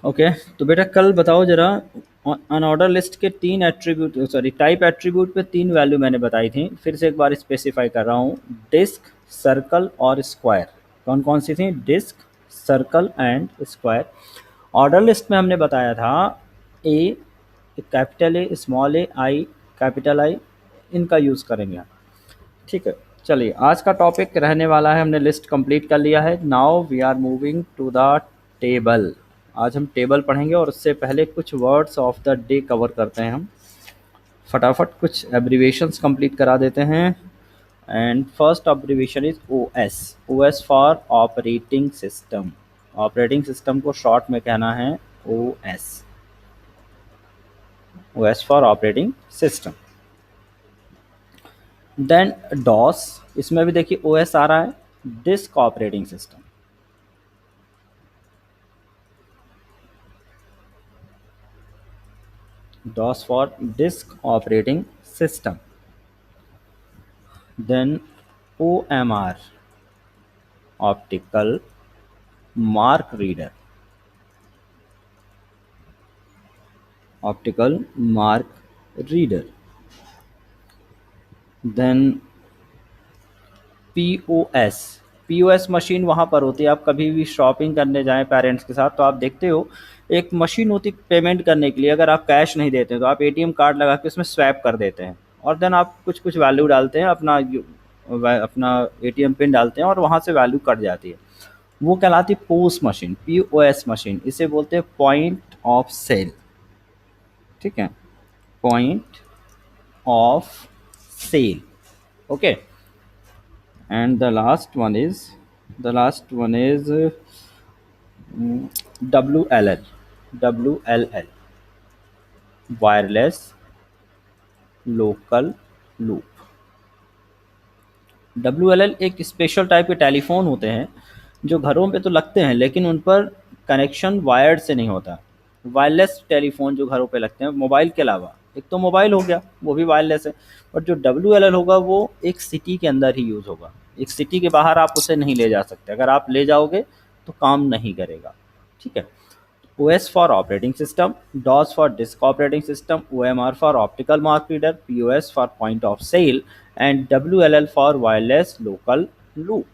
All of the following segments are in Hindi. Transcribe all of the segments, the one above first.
ओके। तो बेटा कल बताओ जरा, अनऑर्डर लिस्ट के तीन एट्रीब्यूट, सॉरी टाइप एट्रीब्यूट पे तीन वैल्यू मैंने बताई थी, फिर से एक बार स्पेसिफाई कर रहा हूँ। डिस्क, सर्कल और स्क्वायर। कौन कौन सी थी? Disc, circle and square. Order list में हमने बताया था A, capital A, small A, I, capital I, इनका यूज़ करेंगे हम। ठीक है। चलिए, आज का टॉपिक रहने वाला है, हमने लिस्ट कंप्लीट कर लिया है। Now we are moving to the table. आज हम टेबल पढ़ेंगे और उससे पहले कुछ words of the day cover करते हैं हम। फटाफट कुछ एब्रीवेशंस कंप्लीट करा देते हैं। And first abbreviation is O S. O S for operating system. Operating system को शॉर्ट में कहना है O S. O S for operating system. Then DOS, इसमें भी देखिए ओ एस आ रहा है। Disk operating system. DOS for disk operating system. Then OMR, optical mark reader. Optical mark reader. Then POS। POS machine वहाँ पर होती है, आप कभी भी शॉपिंग करने जाएं पेरेंट्स के साथ तो आप देखते हो एक मशीन होती है पेमेंट करने के लिए। अगर आप कैश नहीं देते तो आप एटीएम कार्ड लगा के उसमें स्वैप कर देते हैं और देन आप कुछ कुछ वैल्यू डालते हैं, अपना एटीएम पिन डालते हैं और वहाँ से वैल्यू कट जाती है। वो कहलाती है पोस मशीन, POS मशीन। इसे बोलते हैं पॉइंट ऑफ सेल। ठीक है, point of sale. Okay. And the last one is WLL, WLL, wireless local loop. WLL एक स्पेशल टाइप के टेलीफोन होते हैं जो घरों पे तो लगते हैं लेकिन उन पर कनेक्शन वायर्ड से नहीं होता। वायरलेस टेलीफोन जो घरों पे लगते हैं मोबाइल के अलावा, एक तो मोबाइल हो गया वो भी वायरलेस है, बट जो WLL होगा वो एक सिटी के अंदर ही यूज़ होगा। एक सिटी के बाहर आप उसे नहीं ले जा सकते, अगर आप ले जाओगे तो काम नहीं करेगा। ठीक है। OS for operating system, DOS for disk operating system, OMR for optical mark reader, POS for point of sale, and WLL for wireless local loop.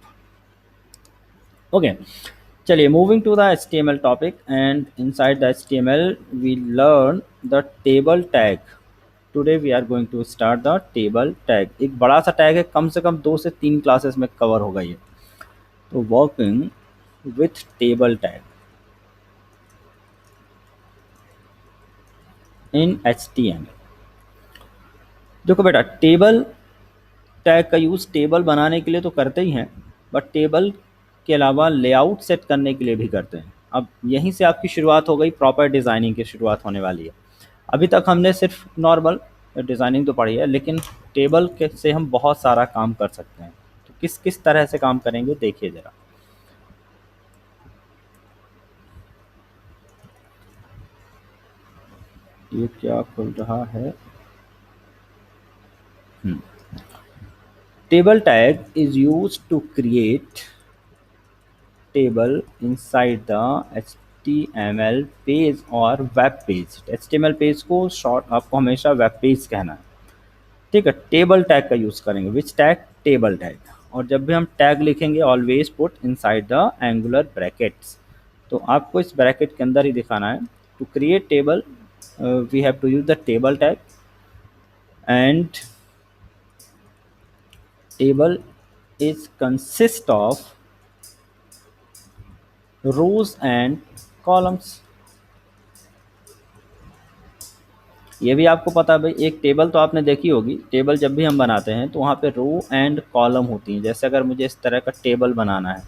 Okay. चलिए, moving to the HTML topic, and inside the HTML we learn the table tag. Today we are going to start the table tag. एक बड़ा सा टैग है, कम से कम 2 से 3 क्लासेस में कवर होगा ये। तो working with table tag in HTML। देखो बेटा, टेबल टैग का यूज़ टेबल बनाने के लिए तो करते ही हैं, बट टेबल के अलावा लेआउट सेट करने के लिए भी करते हैं। अब यहीं से आपकी शुरुआत हो गई, प्रॉपर डिज़ाइनिंग की शुरुआत होने वाली है। अभी तक हमने सिर्फ नॉर्मल डिज़ाइनिंग तो पढ़ी है, लेकिन टेबल के से हम बहुत सारा काम कर सकते हैं। तो किस किस तरह से काम करेंगे देखिए ज़रा। ये क्या खुल रहा है? Table tag is use to create table inside the HTML page और वेब पेज। HTML पेज को शॉर्ट आपको हमेशा वेब पेज कहना है। ठीक है। टेबल टैग का यूज़ करेंगे। Which tag? Table tag. और जब भी हम टैग लिखेंगे always put inside the angular brackets. तो आपको इस ब्रैकेट के अंदर ही दिखाना है। To create table we have to use the table tag, and table is consist of rows and columns. ये भी आपको पता है भाई, एक टेबल तो आपने देखी होगी। टेबल जब भी हम बनाते हैं तो वहाँ पे रो एंड कॉलम होती हैं। जैसे अगर मुझे इस तरह का टेबल बनाना है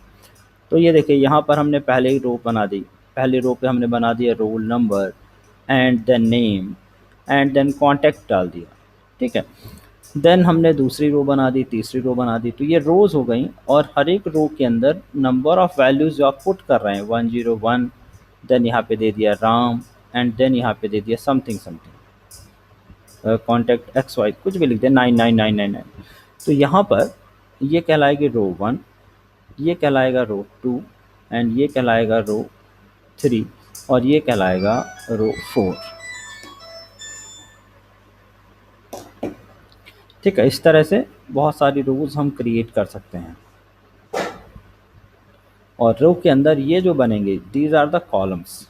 तो ये देखिए, यहाँ पर हमने पहले ही रो बना दी। पहली रो पे हमने बना दिया roll number and then name and then contact डाल दिया। ठीक है। देन हमने दूसरी रो बना दी, तीसरी रो बना दी। तो ये रोज़ हो गई और हर एक रो के अंदर नंबर ऑफ़ वैल्यूज़ जो आप पुट कर रहे हैं 101, देन यहाँ पे दे दिया राम, एंड देन यहाँ पे दे दिया समथिंग समथिंग, कॉन्टैक्ट XY, कुछ भी लिख दें 99999। तो यहाँ पर ये कहलाएगी रो 1, ये कहलाएगा रो 2 एंड ये कहलाएगा रो 3। और ये कहलाएगा रो 4। ठीक है, इस तरह से बहुत सारी रोज हम क्रिएट कर सकते हैं। और रो के अंदर ये जो बनेंगे, these are the columns,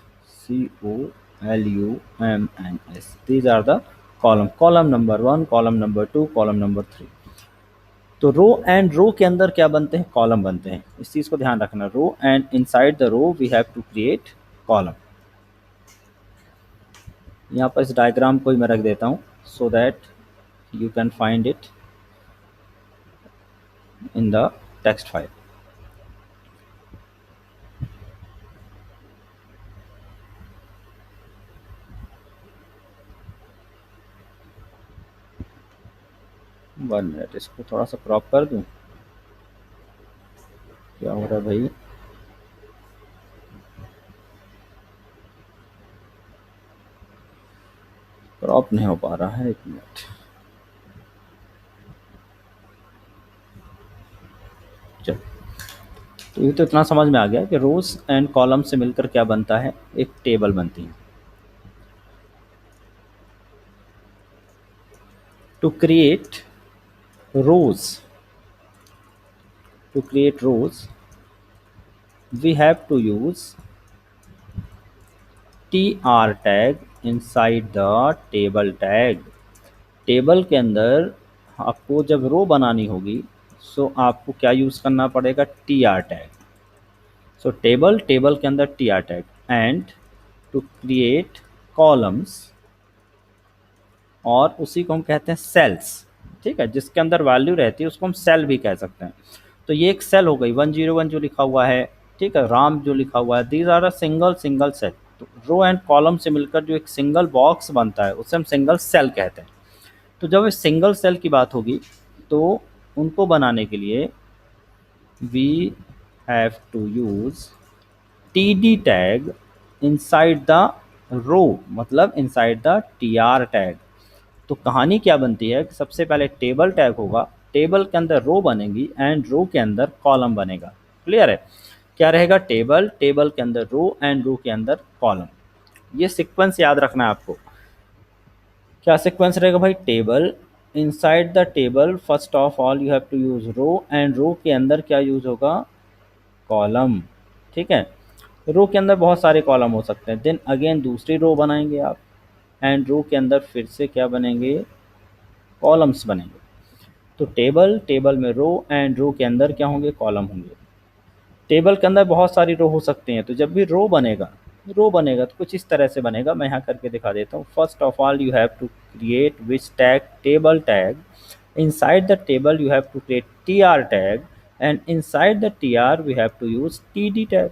COLUMNS, these are the column, column number 1, column number 2, column number 3। तो रो एंड रो के अंदर क्या बनते हैं, कॉलम बनते हैं। इस चीज को ध्यान रखना, row and inside the row we have to create column. यहाँ पर इस डायग्राम को ही मैं रख देता हूँ so that you can find it in the text file. One minute, इसको थोड़ा सा क्रॉप कर दूं, क्या हो रहा है भाई। क्रॉप नहीं हो पा रहा है, एक मिनट। चल, तो ये तो इतना समझ में आ गया कि रोज एंड कॉलम से मिलकर क्या बनता है, एक टेबल बनती है। To create rows, to create rows we have to use tr tag inside the table tag। Table के अंदर आपको जब रो बनानी होगी सो आपको क्या यूज करना पड़ेगा, tr tag. So table, table के अंदर tr tag. And to create columns, और उसी को हम कहते हैं सेल्स। ठीक है, जिसके अंदर वैल्यू रहती है उसको हम सेल भी कह सकते हैं। तो ये एक सेल हो गई, 101 जो लिखा हुआ है, ठीक है, राम जो लिखा हुआ है, these are a single single cell. तो रो एंड कॉलम से मिलकर जो एक सिंगल बॉक्स बनता है उसे हम सिंगल सेल कहते हैं। तो जब इस सिंगल सेल की बात होगी तो उनको बनाने के लिए we have to use TD tag inside the row, मतलब इनसाइड द टीआर टैग। तो कहानी क्या बनती है कि सबसे पहले टेबल टैग होगा, टेबल के अंदर रो बनेगी एंड रो के अंदर कॉलम बनेगा। क्लियर है, क्या रहेगा, टेबल, टेबल के अंदर रो एंड रो के अंदर कॉलम। ये सीक्वेंस याद रखना है आपको। क्या सीक्वेंस रहेगा भाई, table, inside the table first of all you have to use row, and row के अंदर क्या यूज होगा, कॉलम। ठीक है, रो के अंदर बहुत सारे कॉलम हो सकते हैं, देन अगेन दूसरी रो बनाएंगे आप, एंड रो के अंदर फिर से क्या बनेंगे, कॉलम्स बनेंगे। तो टेबल, टेबल में रो एंड रो के अंदर क्या होंगे, कॉलम होंगे। टेबल के अंदर बहुत सारी रो हो सकती हैं, तो जब भी रो बनेगा तो कुछ इस तरह से बनेगा। मैं यहाँ करके दिखा देता हूँ। First of all you have to create which tag, table tag. Inside the table you have to create tr tag, and inside the tr we have to use td tag।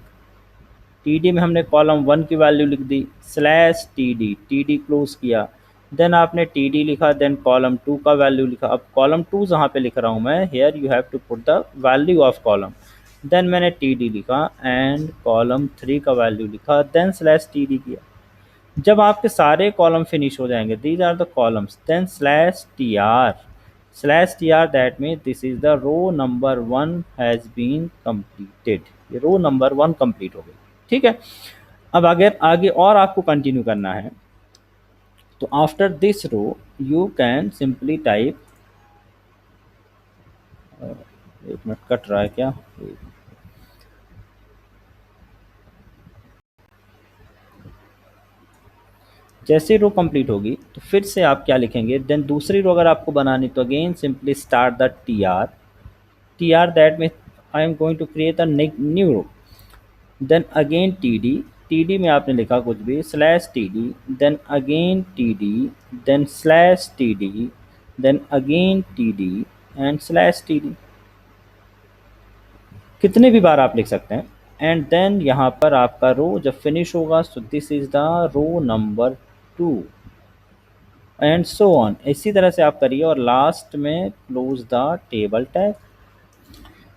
td में हमने कॉलम 1 की वैल्यू लिख दी, स्लैश td, td क्लोज किया, देन आपने td लिखा, देन कॉलम 2 का वैल्यू लिखा। अब कॉलम 2 जहाँ पे लिख रहा हूँ मैं, here you have to put the value of column, then मैंने td लिखा एंड कॉलम 3 का वैल्यू लिखा, देन स्लैश td किया। जब आपके सारे कॉलम फिनिश हो जाएंगे, these are the columns, then slash tr, that mean this is the row number 1 has been completed. ये रो नंबर 1 कंप्लीट हो गई। ठीक है, अब अगर आगे और आपको कंटिन्यू करना है तो after this row you can simply type, एक मिनट कट रहा है क्या, जैसे रो कंप्लीट होगी तो फिर से आप क्या लिखेंगे, देन दूसरी रो अगर आपको बनानी तो again simply start the tr, that mean I am going to create a new row, then again td में आपने लिखा कुछ भी, slash td, then again td, then slash td, then again td and slash td। कितने भी बार आप लिख सकते हैं। एंड देन यहाँ पर आपका रो जब फिनिश होगा so this is the row number 2 and so on. इसी तरह से आप करिए और लास्ट में close the table tag.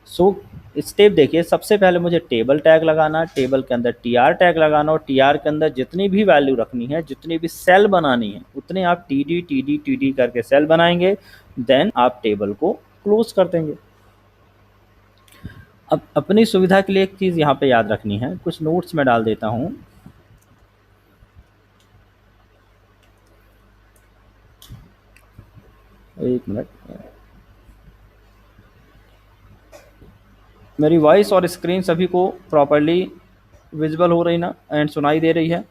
So step देखिए, सबसे पहले मुझे टेबल टैग लगाना, टेबल के अंदर tr टैग लगाना, और tr के अंदर जितनी भी वैल्यू रखनी है, जितनी भी सेल बनानी है, उतने आप td करके सेल बनाएंगे, देन आप टेबल को क्लोज कर देंगे। अब अपनी सुविधा के लिए एक चीज़ यहाँ पे याद रखनी है, कुछ नोट्स में डाल देता हूँ। एक मिनट, मेरी वॉइस और स्क्रीन सभी को प्रॉपर्ली विजिबल हो रही ना एंड सुनाई दे रही है?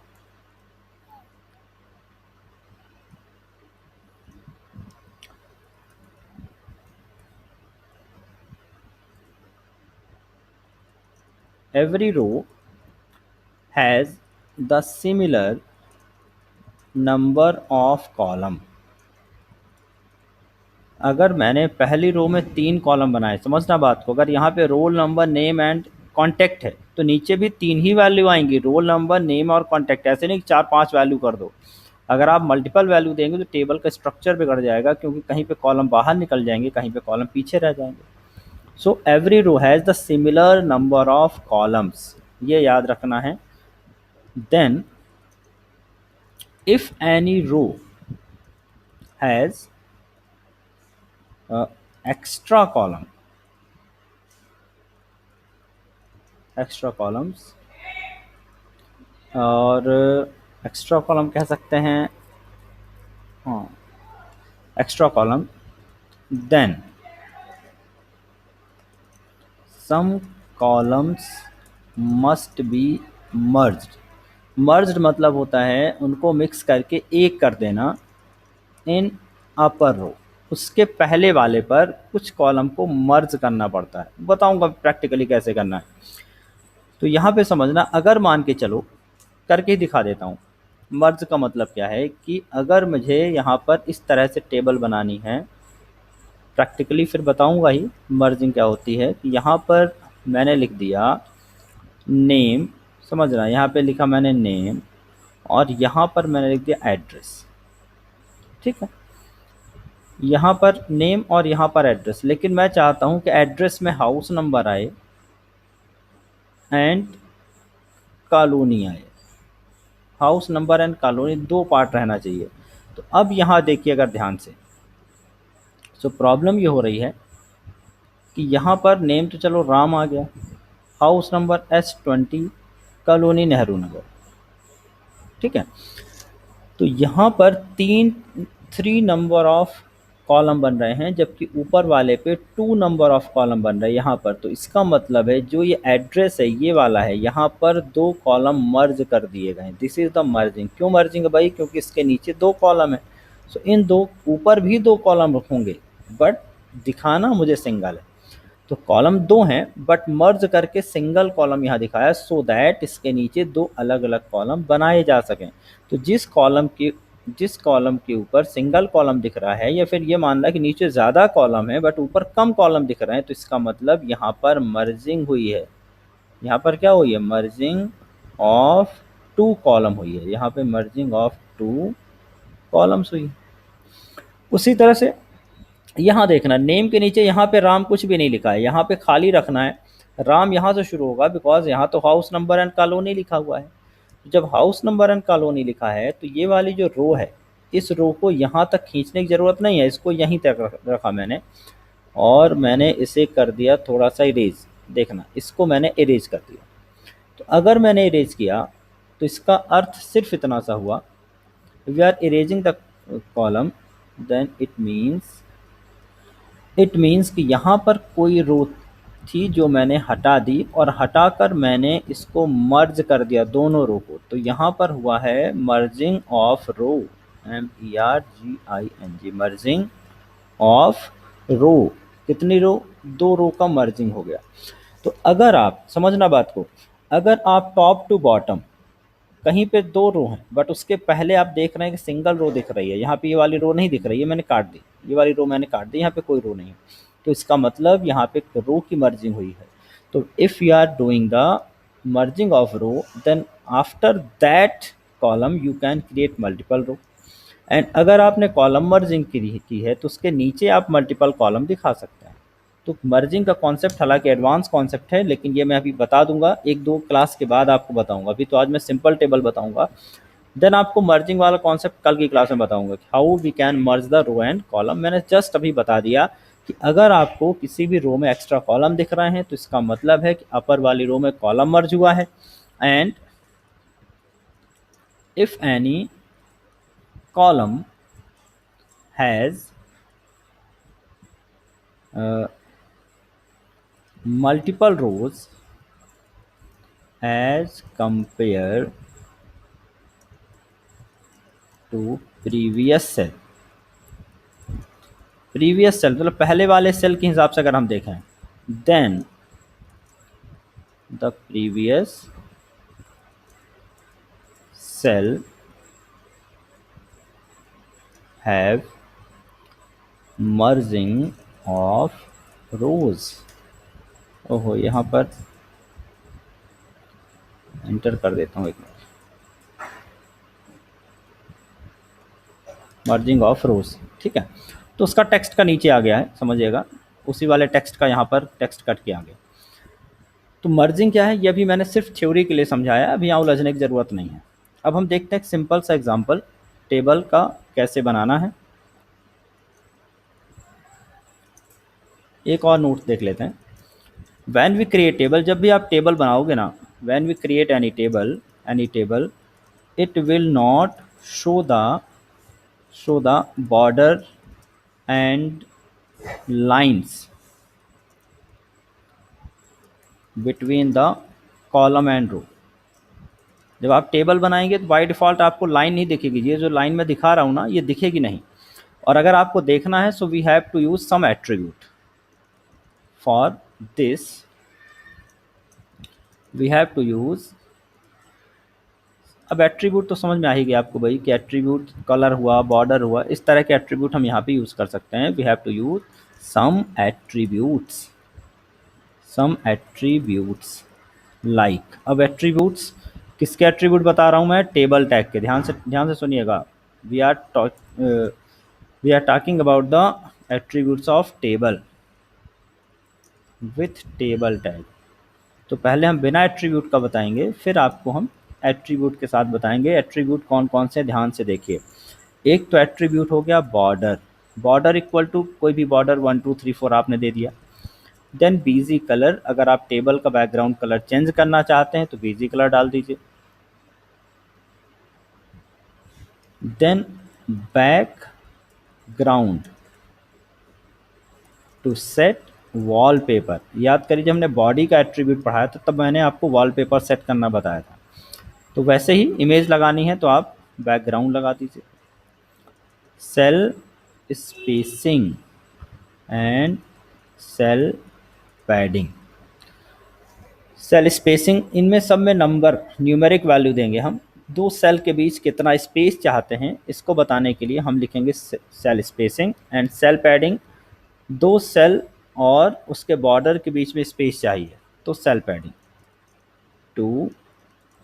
Every row has the similar number of column. अगर मैंने पहली रो में 3 कॉलम बनाए, समझना बात को, अगर यहाँ पे role number, name and contact है तो नीचे भी 3 ही वैल्यू आएंगी, रोल नंबर, नेम और कॉन्टैक्ट। ऐसे नहीं कि 4-5 वैल्यू कर दो। अगर आप मल्टीपल वैल्यू देंगे तो टेबल का स्ट्रक्चर बिगड़ जाएगा, क्योंकि कहीं पे कॉलम बाहर निकल जाएंगे, कहीं पे कॉलम पीछे रह जाएंगे। So every row has the similar number of columns, ये याद रखना है। Then if any row has extra columns और एक्स्ट्रा कॉलम कह सकते हैं, हाँ extra column, then some columns must be merged. Merged मतलब होता है उनको मिक्स करके एक कर देना इन अपर रो, उसके पहले वाले पर कुछ कॉलम को मर्ज करना पड़ता है। बताऊंगा प्रैक्टिकली कैसे करना है। तो यहाँ पे समझना, अगर मान के चलो, करके ही दिखा देता हूँ। मर्ज का मतलब क्या है कि अगर मुझे यहाँ पर इस तरह से टेबल बनानी है, प्रैक्टिकली फिर बताऊंगा ही मर्जिंग क्या होती है। कि यहाँ पर मैंने लिख दिया नेम, समझ रहा है, यहाँ पे लिखा मैंने नेम और यहाँ पर मैंने लिख दिया एड्रेस, ठीक है। यहाँ पर नेम और यहाँ पर एड्रेस, लेकिन मैं चाहता हूँ कि एड्रेस में हाउस नंबर आए एंड कॉलोनी आए। House number and colony 2 part रहना चाहिए। तो अब यहाँ देखिए अगर ध्यान से, तो प्रॉब्लम ये हो रही है कि यहाँ पर नेम तो चलो राम आ गया, house number S20, colony Nehru Nagar, ठीक है। तो यहाँ पर 3 नंबर ऑफ कॉलम बन रहे हैं, जबकि ऊपर वाले पे 2 नंबर ऑफ कॉलम बन रहे हैं यहाँ पर। तो इसका मतलब है जो ये एड्रेस है ये वाला है, यहाँ पर 2 कॉलम मर्ज कर दिए गए। This is the merging. क्यों मर्जिंग है भाई? क्योंकि इसके नीचे 2 कॉलम है। सो इन 2 ऊपर भी 2 कॉलम रखूंगे, बट दिखाना मुझे सिंगल है। तो कॉलम 2 हैं बट मर्ज करके सिंगल कॉलम यहाँ दिखाया, सो दैट इसके नीचे 2 अलग अलग कॉलम बनाए जा सकें। तो जिस कॉलम के ऊपर सिंगल कॉलम दिख रहा है, या फिर ये मान ला कि नीचे ज़्यादा कॉलम है बट ऊपर कम कॉलम दिख रहे हैं, तो इसका मतलब यहाँ पर मर्जिंग हुई है। यहाँ पर क्या हुई है? मर्जिंग ऑफ 2 कॉलम हुई है। यहाँ पे मर्जिंग ऑफ 2 कॉलम्स हुई। उसी तरह से यहाँ देखना, नेम के नीचे यहाँ पे राम कुछ भी नहीं लिखा है, यहाँ पे खाली रखना है। राम यहाँ से शुरू होगा, बिकॉज यहाँ तो हाउस नंबर एंड कॉलोनी लिखा हुआ है। जब हाउस नंबर एंड कॉलोनी लिखा है तो ये वाली जो रो है, इस रो को यहाँ तक खींचने की ज़रूरत नहीं है, इसको यहीं तक रखा मैंने, और मैंने इसे कर दिया थोड़ा सा इरेज। देखना, इसको मैंने इरेज कर दिया। तो अगर मैंने इरेज किया तो इसका अर्थ सिर्फ इतना सा हुआ, we are erasing the column, then it means कि यहाँ पर कोई रो थी जो मैंने हटा दी, और हटाकर मैंने इसको मर्ज कर दिया दोनों रो को। तो यहाँ पर हुआ है merging of row, MERGING, merging of row. कितनी रो? 2 रो का मर्जिंग हो गया। तो अगर आप समझना बात को, अगर आप टॉप टू बॉटम कहीं पे 2 रो हैं बट उसके पहले आप देख रहे हैं कि सिंगल रो दिख रही है, यहाँ पे ये वाली रो नहीं दिख रही है, मैंने काट दी, ये वाली रो मैंने काट दी, यहाँ पे कोई रो नहीं है, तो इसका मतलब यहाँ पे रो की मर्जिंग हुई है। तो if you are doing the merging of row, then after that column you can create multiple row. And अगर आपने कॉलम मर्जिंग की है तो उसके नीचे आप मल्टीपल कॉलम दिखा सकते हैं। तो मर्जिंग का कॉन्सेप्ट हालांकि एडवांस कॉन्सेप्ट है, लेकिन ये मैं अभी बता दूंगा, 1-2 क्लास के बाद आपको बताऊंगा। अभी तो आज मैं सिंपल टेबल बताऊंगा, देन आपको मर्जिंग वाला कॉन्सेप्ट कल की क्लास में बताऊंगा कि how we can merge the row and column. मैंने जस्ट अभी बता दिया कि अगर आपको किसी भी रो में एक्स्ट्रा कॉलम दिख रहे हैं तो इसका मतलब है कि अपर वाली रो में कॉलम मर्ज हुआ है। And if any column has multiple rows as compared to previous cell मतलब पहले वाले सेल के हिसाब से अगर हम देखें, then the previous cell have merging of rows। ओहो, यहाँ पर एंटर कर देता हूँ एक मिनट, मर्जिंग ऑफ रोज, ठीक है। तो उसका टेक्स्ट का नीचे आ गया है, समझिएगा, उसी वाले टेक्स्ट का यहाँ पर टेक्स्ट कट के आ गया। तो मर्जिंग क्या है, ये भी मैंने सिर्फ थ्योरी के लिए समझाया, अभी यहाँ उलझने की ज़रूरत नहीं है। अब हम देखते हैं एक सिंपल सा एग्जांपल टेबल का कैसे बनाना है। एक और नोट देख लेते हैं। व्हेन वी क्रिएट टेबल, जब भी आप टेबल बनाओगे ना, when we create any table it will not show the border and lines between the column and row। जब आप टेबल बनाएंगे तो बाय डिफ़ॉल्ट आपको लाइन नहीं दिखेगी, ये जो लाइन मैं दिखा रहा हूँ ना, ये दिखेगी नहीं। और अगर आपको देखना है, so we have to use some attribute for this. We have to use, अब एट्रीब्यूट तो समझ में आ ही गया आपको भाई कि एट्रीब्यूट कलर हुआ, बॉर्डर हुआ, इस तरह के एट्रीब्यूट हम यहाँ पे यूज़ कर सकते हैं। We have to use some attributes like. अब एट्रीब्यूट्स किसके एट्रीब्यूट बता रहा हूँ मैं, टेबल टैग के। ध्यान से सुनिएगा। We are talking about the attributes of table with table tag. तो पहले हम बिना एट्रीब्यूट का बताएंगे, फिर आपको हम एट्रीब्यूट के साथ बताएंगे। एट्रीब्यूट कौन कौन से, ध्यान से देखिए। एक तो एट्रीब्यूट हो गया बॉर्डर इक्वल टू कोई भी बॉर्डर 1 2 3 4 आपने दे दिया। देन बीजी कलर, अगर आप टेबल का बैकग्राउंड कलर चेंज करना चाहते हैं तो बीजी कलर डाल दीजिए। Then background to set wallpaper. याद करिए, हमने बॉडी का एट्रीब्यूट पढ़ाया था, तब मैंने आपको वॉलपेपर सेट करना बताया था। तो वैसे ही इमेज लगानी है तो आप बैकग्राउंड लगा दीजिए। Cell spacing and cell padding. Cell spacing, इनमें सब में नंबर न्यूमेरिक वैल्यू देंगे हम। दो सेल के बीच कितना स्पेस चाहते हैं, इसको बताने के लिए हम लिखेंगे cell spacing. And cell padding, दो सेल और उसके बॉर्डर के बीच में स्पेस चाहिए, तो cell padding. To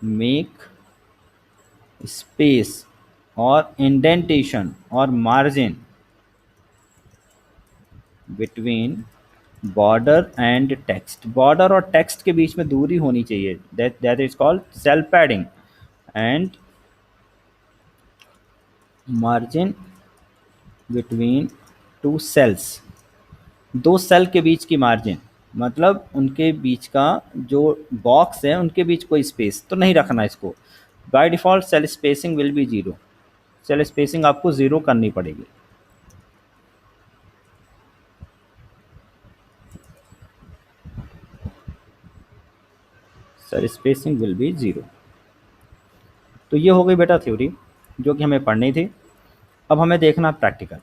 make space और इंडेंटेशन और margin between border and text. Border और टेक्स्ट के बीच में दूरी होनी चाहिए, that is called cell padding. And margin between two cells, दो सेल के बीच की मार्जिन, मतलब उनके बीच का जो बॉक्स है उनके बीच कोई स्पेस तो नहीं रखना इसको। By default cell spacing will be 0। Cell spacing आपको 0 करनी पड़ेगी। Cell spacing will be 0। तो ये हो गई बेटा थ्योरी जो कि हमें पढ़नी थी। अब हमें देखना प्रैक्टिकल।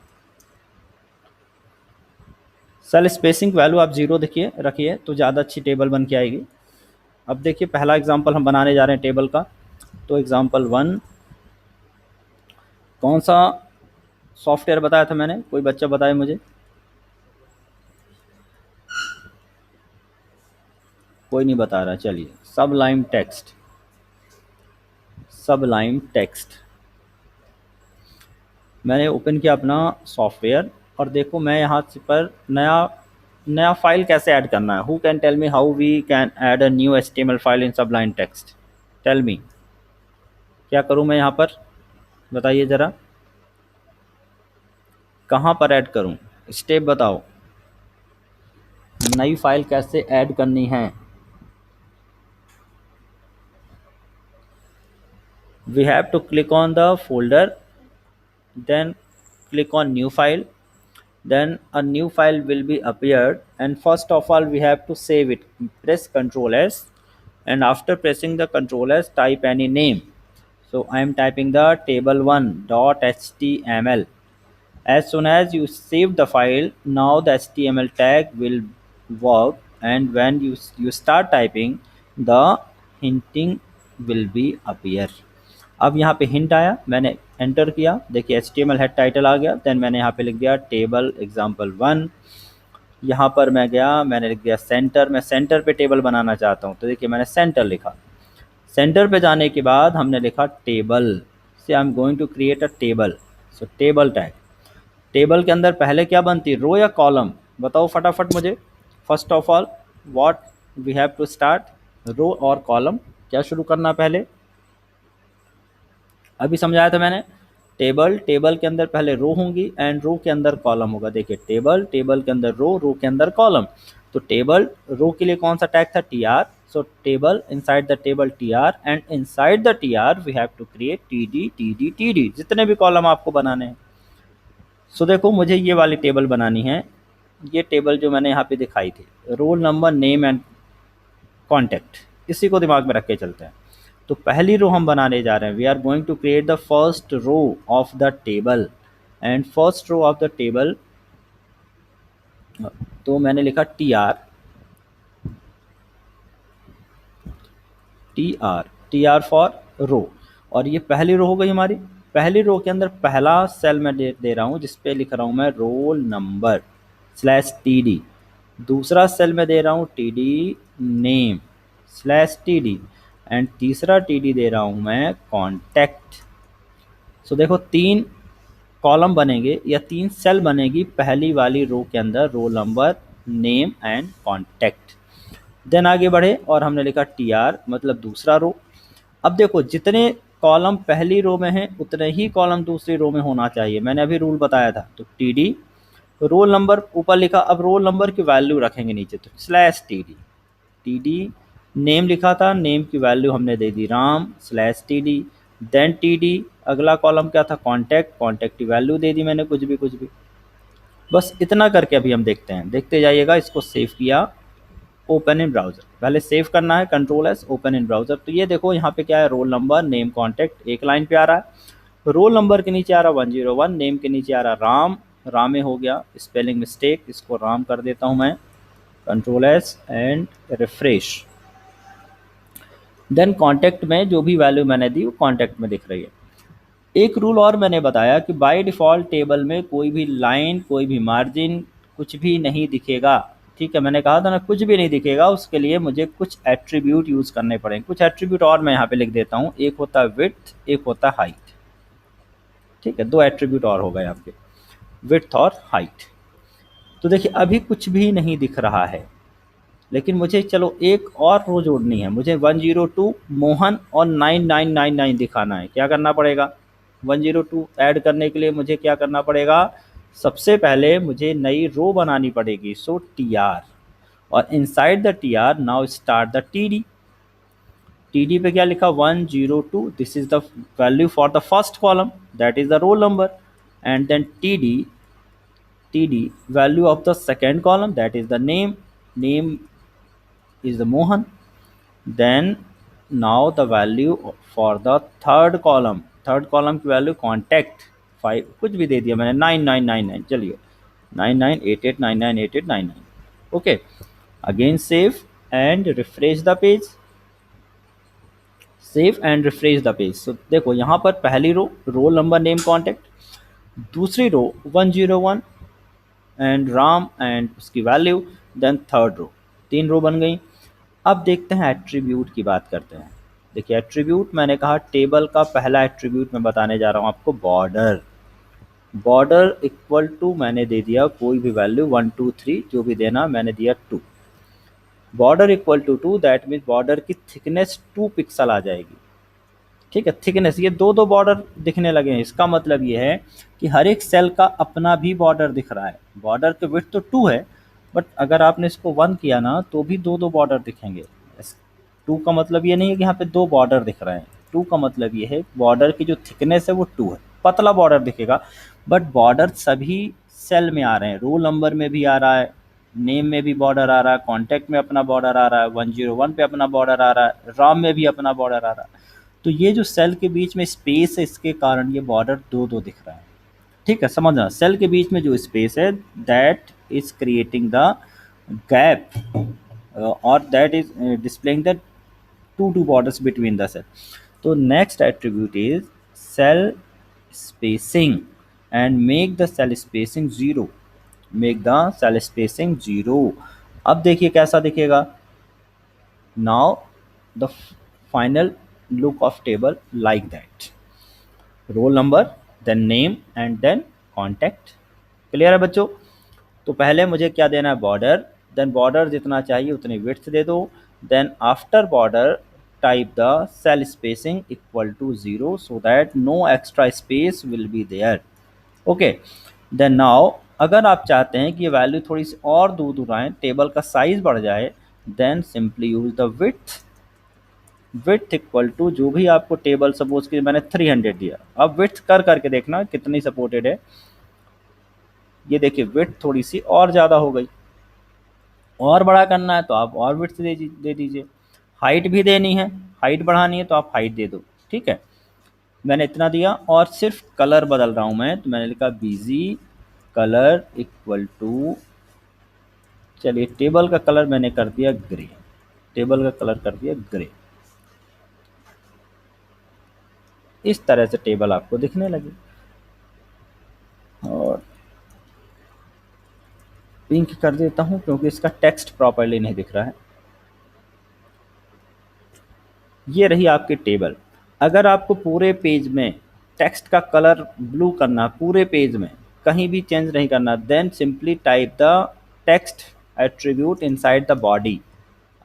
सेल स्पेसिंग वैल्यू आप 0 देखिए रखिए तो ज़्यादा अच्छी टेबल बन के आएगी। अब देखिए पहला एग्जांपल हम बनाने जा रहे हैं टेबल का। तो एग्जांपल 1, कौन सा सॉफ्टवेयर बताया था मैंने, कोई बच्चा बताए मुझे। कोई नहीं बता रहा, चलिए। सबलाइम टेक्स्ट मैंने ओपन किया अपना सॉफ्टवेयर, और देखो मैं यहाँ से पर नया फाइल कैसे ऐड करना है। Who can tell me how we can add a new HTML file in sublime text. Tell me, क्या करूँ मैं यहाँ पर, बताइए ज़रा, कहाँ पर ऐड करूँ, स्टेप बताओ। नई फाइल कैसे ऐड करनी है। We have to click on the folder, then click on new file, then a new file will be appeared, and first of all we have to save it. Press Ctrl S, and after pressing the Ctrl S, type any name. So I am typing the table1.html. As soon as you save the file, now the HTML tag will work, and when you start typing, the hinting will be appear. अब यहाँ पे हिंट आया, मैंने एंटर किया, देखिए HTML हेड टाइटल आ गया। देन मैंने यहाँ पे लिख दिया टेबल एग्जाम्पल 1। यहाँ पर मैं गया, मैंने लिख दिया सेंटर। मैं सेंटर पे टेबल बनाना चाहता हूँ, तो देखिए मैंने सेंटर लिखा। सेंटर पे जाने के बाद हमने लिखा टेबल से I am going to create a table. So table tag. Table के अंदर पहले क्या बनती है, रो या कॉलम? बताओ फटाफट मुझे। First of all what we have to start, row और कॉलम? क्या शुरू करना पहले? अभी समझाया था मैंने। टेबल के अंदर पहले रो होंगी एंड रो के अंदर कॉलम होगा। देखिए टेबल के अंदर रो के अंदर कॉलम। तो टेबल रो के लिए कौन सा टैग था, TR. So table, inside the table TR, and inside the TR we have to create TD, जितने भी कॉलम आपको बनाने हैं। सो देखो मुझे ये वाली टेबल बनानी है। ये टेबल जो मैंने यहाँ पे दिखाई थी, role number name and contact, इसी को दिमाग में रख के चलते हैं। तो पहली रो हम बनाने जा रहे हैं। We are going to create the first row of the table, and first row of the table, तो मैंने लिखा टी आर फॉर रो। और ये पहली रो हो गई हमारी। पहली रो के अंदर पहला सेल मैं दे रहा हूँ जिसपे लिख रहा हूँ मैं रोल नंबर /td। दूसरा सेल में दे रहा हूँ टीडी नेम /td, एंड तीसरा टीडी दे रहा हूँ मैं कॉन्टैक्ट। सो देखो 3 कॉलम बनेंगे या 3 सेल बनेगी पहली वाली रो के अंदर, roll number name and contact. Then आगे बढ़े और हमने लिखा टीआर मतलब दूसरा रो। अब देखो जितने कॉलम पहली रो में हैं उतने ही कॉलम दूसरी रो में होना चाहिए, मैंने अभी रूल बताया था। तो टीडी रोल नंबर ऊपर लिखा, अब रोल नंबर की वैल्यू रखेंगे नीचे, तो /td। टीडी नेम लिखा था, नेम की वैल्यू हमने दे दी राम /td। देन टीडी अगला कॉलम क्या था, कॉन्टैक्ट की वैल्यू दे दी मैंने कुछ भी। बस इतना करके अभी हम देखते हैं, देखते जाइएगा। इसको सेव किया, ओपन इन ब्राउज़र, पहले सेव करना है, Ctrl+S, ओपन इन ब्राउज़र। तो ये देखो यहाँ पे क्या है, रोल नंबर नेम कॉन्टैक्ट एक लाइन पे आ रहा है। रोल नंबर के नीचे आ रहा 101, नेम के नीचे आ रहा रामे हो गया, स्पेलिंग मिस्टेक, इसको राम कर देता हूँ मैं, Ctrl+S and refresh. Then contact में जो भी वैल्यू मैंने दी वो कॉन्टैक्ट में दिख रही है। एक रूल और मैंने बताया कि बाय डिफ़ॉल्ट टेबल में कोई भी लाइन, कोई भी मार्जिन, कुछ भी नहीं दिखेगा। ठीक है, मैंने कहा था ना कुछ भी नहीं दिखेगा, उसके लिए मुझे कुछ एट्रीब्यूट यूज़ करने पड़ेंगे। कुछ एट्रीब्यूट और मैं यहाँ पे लिख देता हूँ, एक होता है विड्थ, एक होता है हाइट। ठीक है, 2 एट्रीब्यूट और हो गए आपके, विड्थ और हाइट। तो देखिए अभी कुछ भी नहीं दिख रहा है, लेकिन मुझे चलो एक और रो जोड़नी है। मुझे 102 मोहन और 9999 दिखाना है। क्या करना पड़ेगा, 102 ऐड करने के लिए मुझे क्या करना पड़ेगा, सबसे पहले मुझे नई रो बनानी पड़ेगी। सो टीआर, और inside the TR now start the TD. TD पे क्या लिखा, 102, this is the value for the first column, that is the roll number, and then TD value of the second column, that is the name is the Mohan. Then now the value for the third column की वैल्यू कॉन्टैक्ट 5, कुछ भी दे दिया मैंने, 9999, चलिए 9988998899। Okay, again save and refresh the page, so देखो यहाँ पर पहली row roll number name contact, दूसरी रो 101 एंड राम एंड उसकी value, then third row, 3 row बन गई। अब देखते हैं एट्रीब्यूट की बात करते हैं। देखिए एट्रीब्यूट मैंने कहा, टेबल का पहला एट्रीब्यूट मैं बताने जा रहा हूँ आपको, बॉर्डर इक्वल टू मैंने दे दिया कोई भी वैल्यू 1 2 3 जो भी देना, मैंने दिया 2। Border equal to 2, that means border की थिकनेस 2 पिक्सल आ जाएगी। ठीक है, थिकनेस, ये 2 बॉर्डर दिखने लगे हैं, इसका मतलब ये है कि हर एक सेल का अपना भी बॉर्डर दिख रहा है। बॉर्डर के विड्थ तो 2 है, बट अगर आपने इसको 1 किया ना तो भी 2 बॉर्डर दिखेंगे। 2 का मतलब ये नहीं है कि यहाँ पे 2 बॉर्डर दिख रहे हैं। 2 का मतलब ये है बॉर्डर की जो थिकनेस है वो 2 है, पतला बॉर्डर दिखेगा, बट बॉर्डर सभी सेल में आ रहे हैं, रोल नंबर में भी आ रहा है, नेम में भी बॉर्डर आ रहा है, कॉन्टैक्ट में अपना बॉर्डर आ रहा है, 101 पे अपना बॉर्डर आ रहा है, राम में भी अपना बॉर्डर आ रहा है। तो ये जो सेल के बीच में स्पेस है, इसके कारण ये बॉर्डर दो दो दिख रहा है। ठीक है, समझना, सेल के बीच में जो स्पेस है that is creating the gap और that is displaying the two borders between the cell. So next attribute is cell spacing and make the cell spacing 0. Make the cell spacing 0. अब देखिए कैसा दिखेगा. Now the final look of table like that. Roll number, then name and then contact. Clear है बच्चों. तो पहले मुझे क्या देना है, बॉर्डर, देन बॉर्डर जितना चाहिए उतनी विड्थ दे दो, then after border type the cell spacing equal to 0 so that no extra space will be there. Okay, then now अगर आप चाहते हैं कि ये वैल्यू थोड़ी सी और दूर दूर आए, टेबल का साइज बढ़ जाए, then simply use the width equal to जो भी आपको टेबल, सपोज कि मैंने 300 दिया, अब विड्थ कर करके देखना कितनी सपोर्टेड है. ये देखिए विड्थ थोड़ी सी और ज़्यादा हो गई, और बड़ा करना है तो आप और विड्थ दे दीजिए. हाइट भी देनी है, हाइट बढ़ानी है तो आप हाइट दे दो. ठीक है, मैंने इतना दिया और सिर्फ कलर बदल रहा हूँ मैं, तो मैंने लिखा बीजी कलर इक्वल टू, चलिए टेबल का कलर मैंने कर दिया ग्रे, टेबल का कलर कर दिया ग्रे. इस तरह से टेबल आपको दिखने लगे. और पिंक कर देता हूँ क्योंकि इसका टेक्स्ट प्रॉपर्ली नहीं दिख रहा है. ये रही आपकी टेबल. अगर आपको पूरे पेज में टेक्स्ट का कलर ब्लू करना, पूरे पेज में कहीं भी चेंज नहीं करना, then simply type the text attribute inside the body.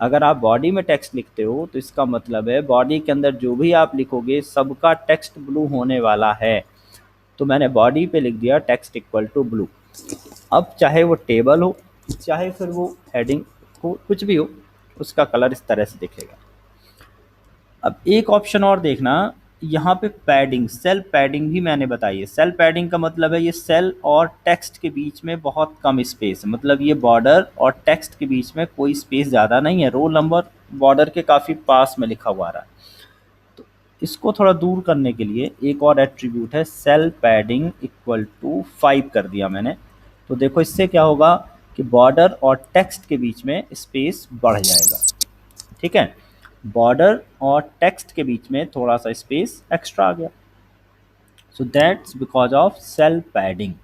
अगर आप बॉडी में टेक्स्ट लिखते हो तो इसका मतलब है बॉडी के अंदर जो भी आप लिखोगे सबका टेक्स्ट ब्लू होने वाला है. तो मैंने बॉडी पे लिख दिया टेक्स्ट इक्वल टू ब्लू. अब चाहे वो टेबल हो, चाहे फिर वो हेडिंग हो, कुछ भी हो, उसका कलर इस तरह से दिखेगा. अब एक ऑप्शन और देखना, यहाँ पे पैडिंग, सेल पैडिंग भी मैंने बताई है. सेल पैडिंग का मतलब है ये सेल और टेक्स्ट के बीच में बहुत कम स्पेस है, मतलब ये बॉर्डर और टेक्स्ट के बीच में कोई स्पेस ज़्यादा नहीं है, रोल नंबर बॉर्डर के काफ़ी पास में लिखा हुआ रहा है. तो इसको थोड़ा दूर करने के लिए एक और एट्रीब्यूट है सेल पैडिंग इक्वल टू 5 कर दिया मैंने. तो देखो इससे क्या होगा कि बॉर्डर और टेक्स्ट के बीच में स्पेस बढ़ जाएगा. ठीक है, बॉर्डर और टेक्स्ट के बीच में थोड़ा सा स्पेस एक्स्ट्रा आ गया. So that's because of cell padding.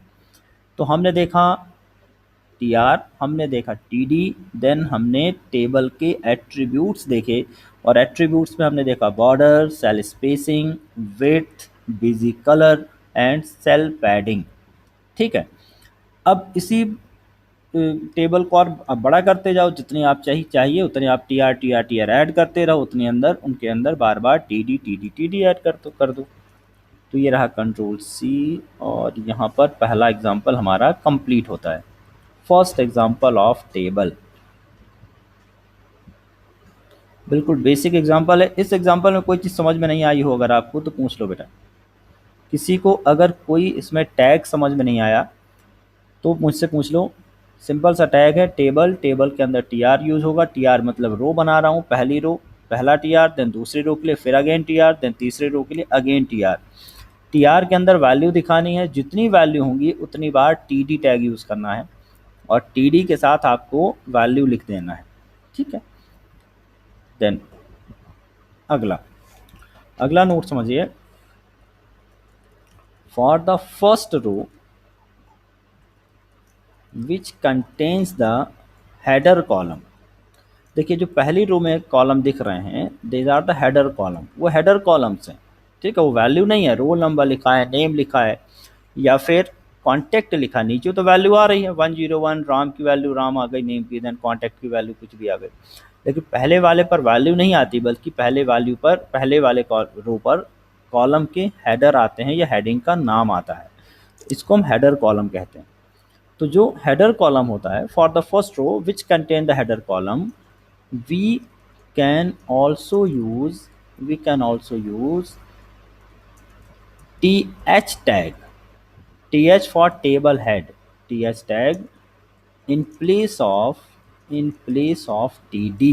तो हमने देखा टी आर, हमने देखा टी डी, देन हमने टेबल के एट्रीब्यूट्स देखे, और एट्रीब्यूट्स में हमने देखा border, cell spacing, width, BG colour and cell padding. ठीक है, अब इसी टेबल को और बड़ा करते जाओ, जितनी आप चाहिए उतने आप टी आर ऐड करते रहो, उतने अंदर उनके अंदर बार बार टी डी ऐड कर दो. तो ये रहा कंट्रोल सी, और यहाँ पर पहला एग्जांपल हमारा कंप्लीट होता है. फर्स्ट एग्जांपल ऑफ टेबल, बिल्कुल बेसिक एग्जांपल है. इस एग्जांपल में कोई चीज़ समझ में नहीं आई हो अगर आपको तो पूछ लो बेटा. किसी को अगर कोई इसमें टैग समझ में नहीं आया तो मुझसे पूछ लो. सिंपल सा टैग है टेबल, टेबल के अंदर टी आर यूज़ होगा. टी आर मतलब रो बना रहा हूँ, पहली रो पहला टी आर, देन दूसरी रो के लिए फिर अगेन टी आर, देन तीसरी रो के लिए again T R. T R के अंदर वैल्यू दिखानी है, जितनी वैल्यू होंगी उतनी बार टी डी टैग यूज़ करना है, और टी डी के साथ आपको वैल्यू लिख देना है. ठीक है, देन अगला अगला नोट समझिए. For the first row which contains the header column. देखिए जो पहली रो में कॉलम दिख रहे हैं these are the header column, वो हेडर कॉलम्स हैं. ठीक है, वो वैल्यू नहीं है, रोल नंबर लिखा है, नेम लिखा है, या फिर कॉन्टैक्ट लिखा. नीचे तो वैल्यू आ रही है 101, राम की वैल्यू राम आ गई नेम की, देन कॉन्टैक्ट की वैल्यू कुछ भी आ गई. लेकिन पहले वाले पर वैल्यू नहीं आती, बल्कि पहले वाले रो पर कॉलम के हेडर आते हैं या हेडिंग का नाम आता है. इसको हम हेडर कॉलम कहते हैं. तो जो हेडर कॉलम होता है, for the first row which contain the header column, we can also use th tag, th for table head, th tag in place of td।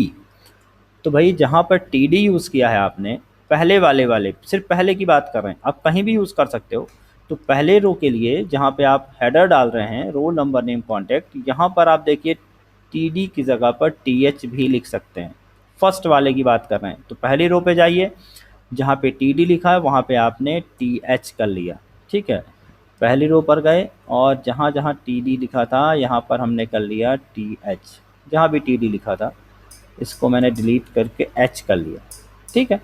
तो भाई जहाँ पर td यूज़ किया है आपने, पहले वाले सिर्फ पहले की बात कर रहे हैं, आप कहीं भी यूज़ कर सकते हो। तो पहले रो के लिए जहाँ पे आप हेडर डाल रहे हैं, रोल नंबर नेम कॉन्टैक्ट, यहाँ पर आप देखिए td की जगह पर th भी लिख सकते हैं। फर्स्ट वाले की बात कर रहे हैं तो पहली रो पे जाइए, जहाँ पे td लिखा है वहाँ पे आपने th कर लिया। ठीक है, पहली रो पर गए और जहाँ जहाँ td लिखा था यहाँ पर हमने कर लिया th। जहाँ भी td लिखा था इसको मैंने डिलीट करके h कर लिया। ठीक है,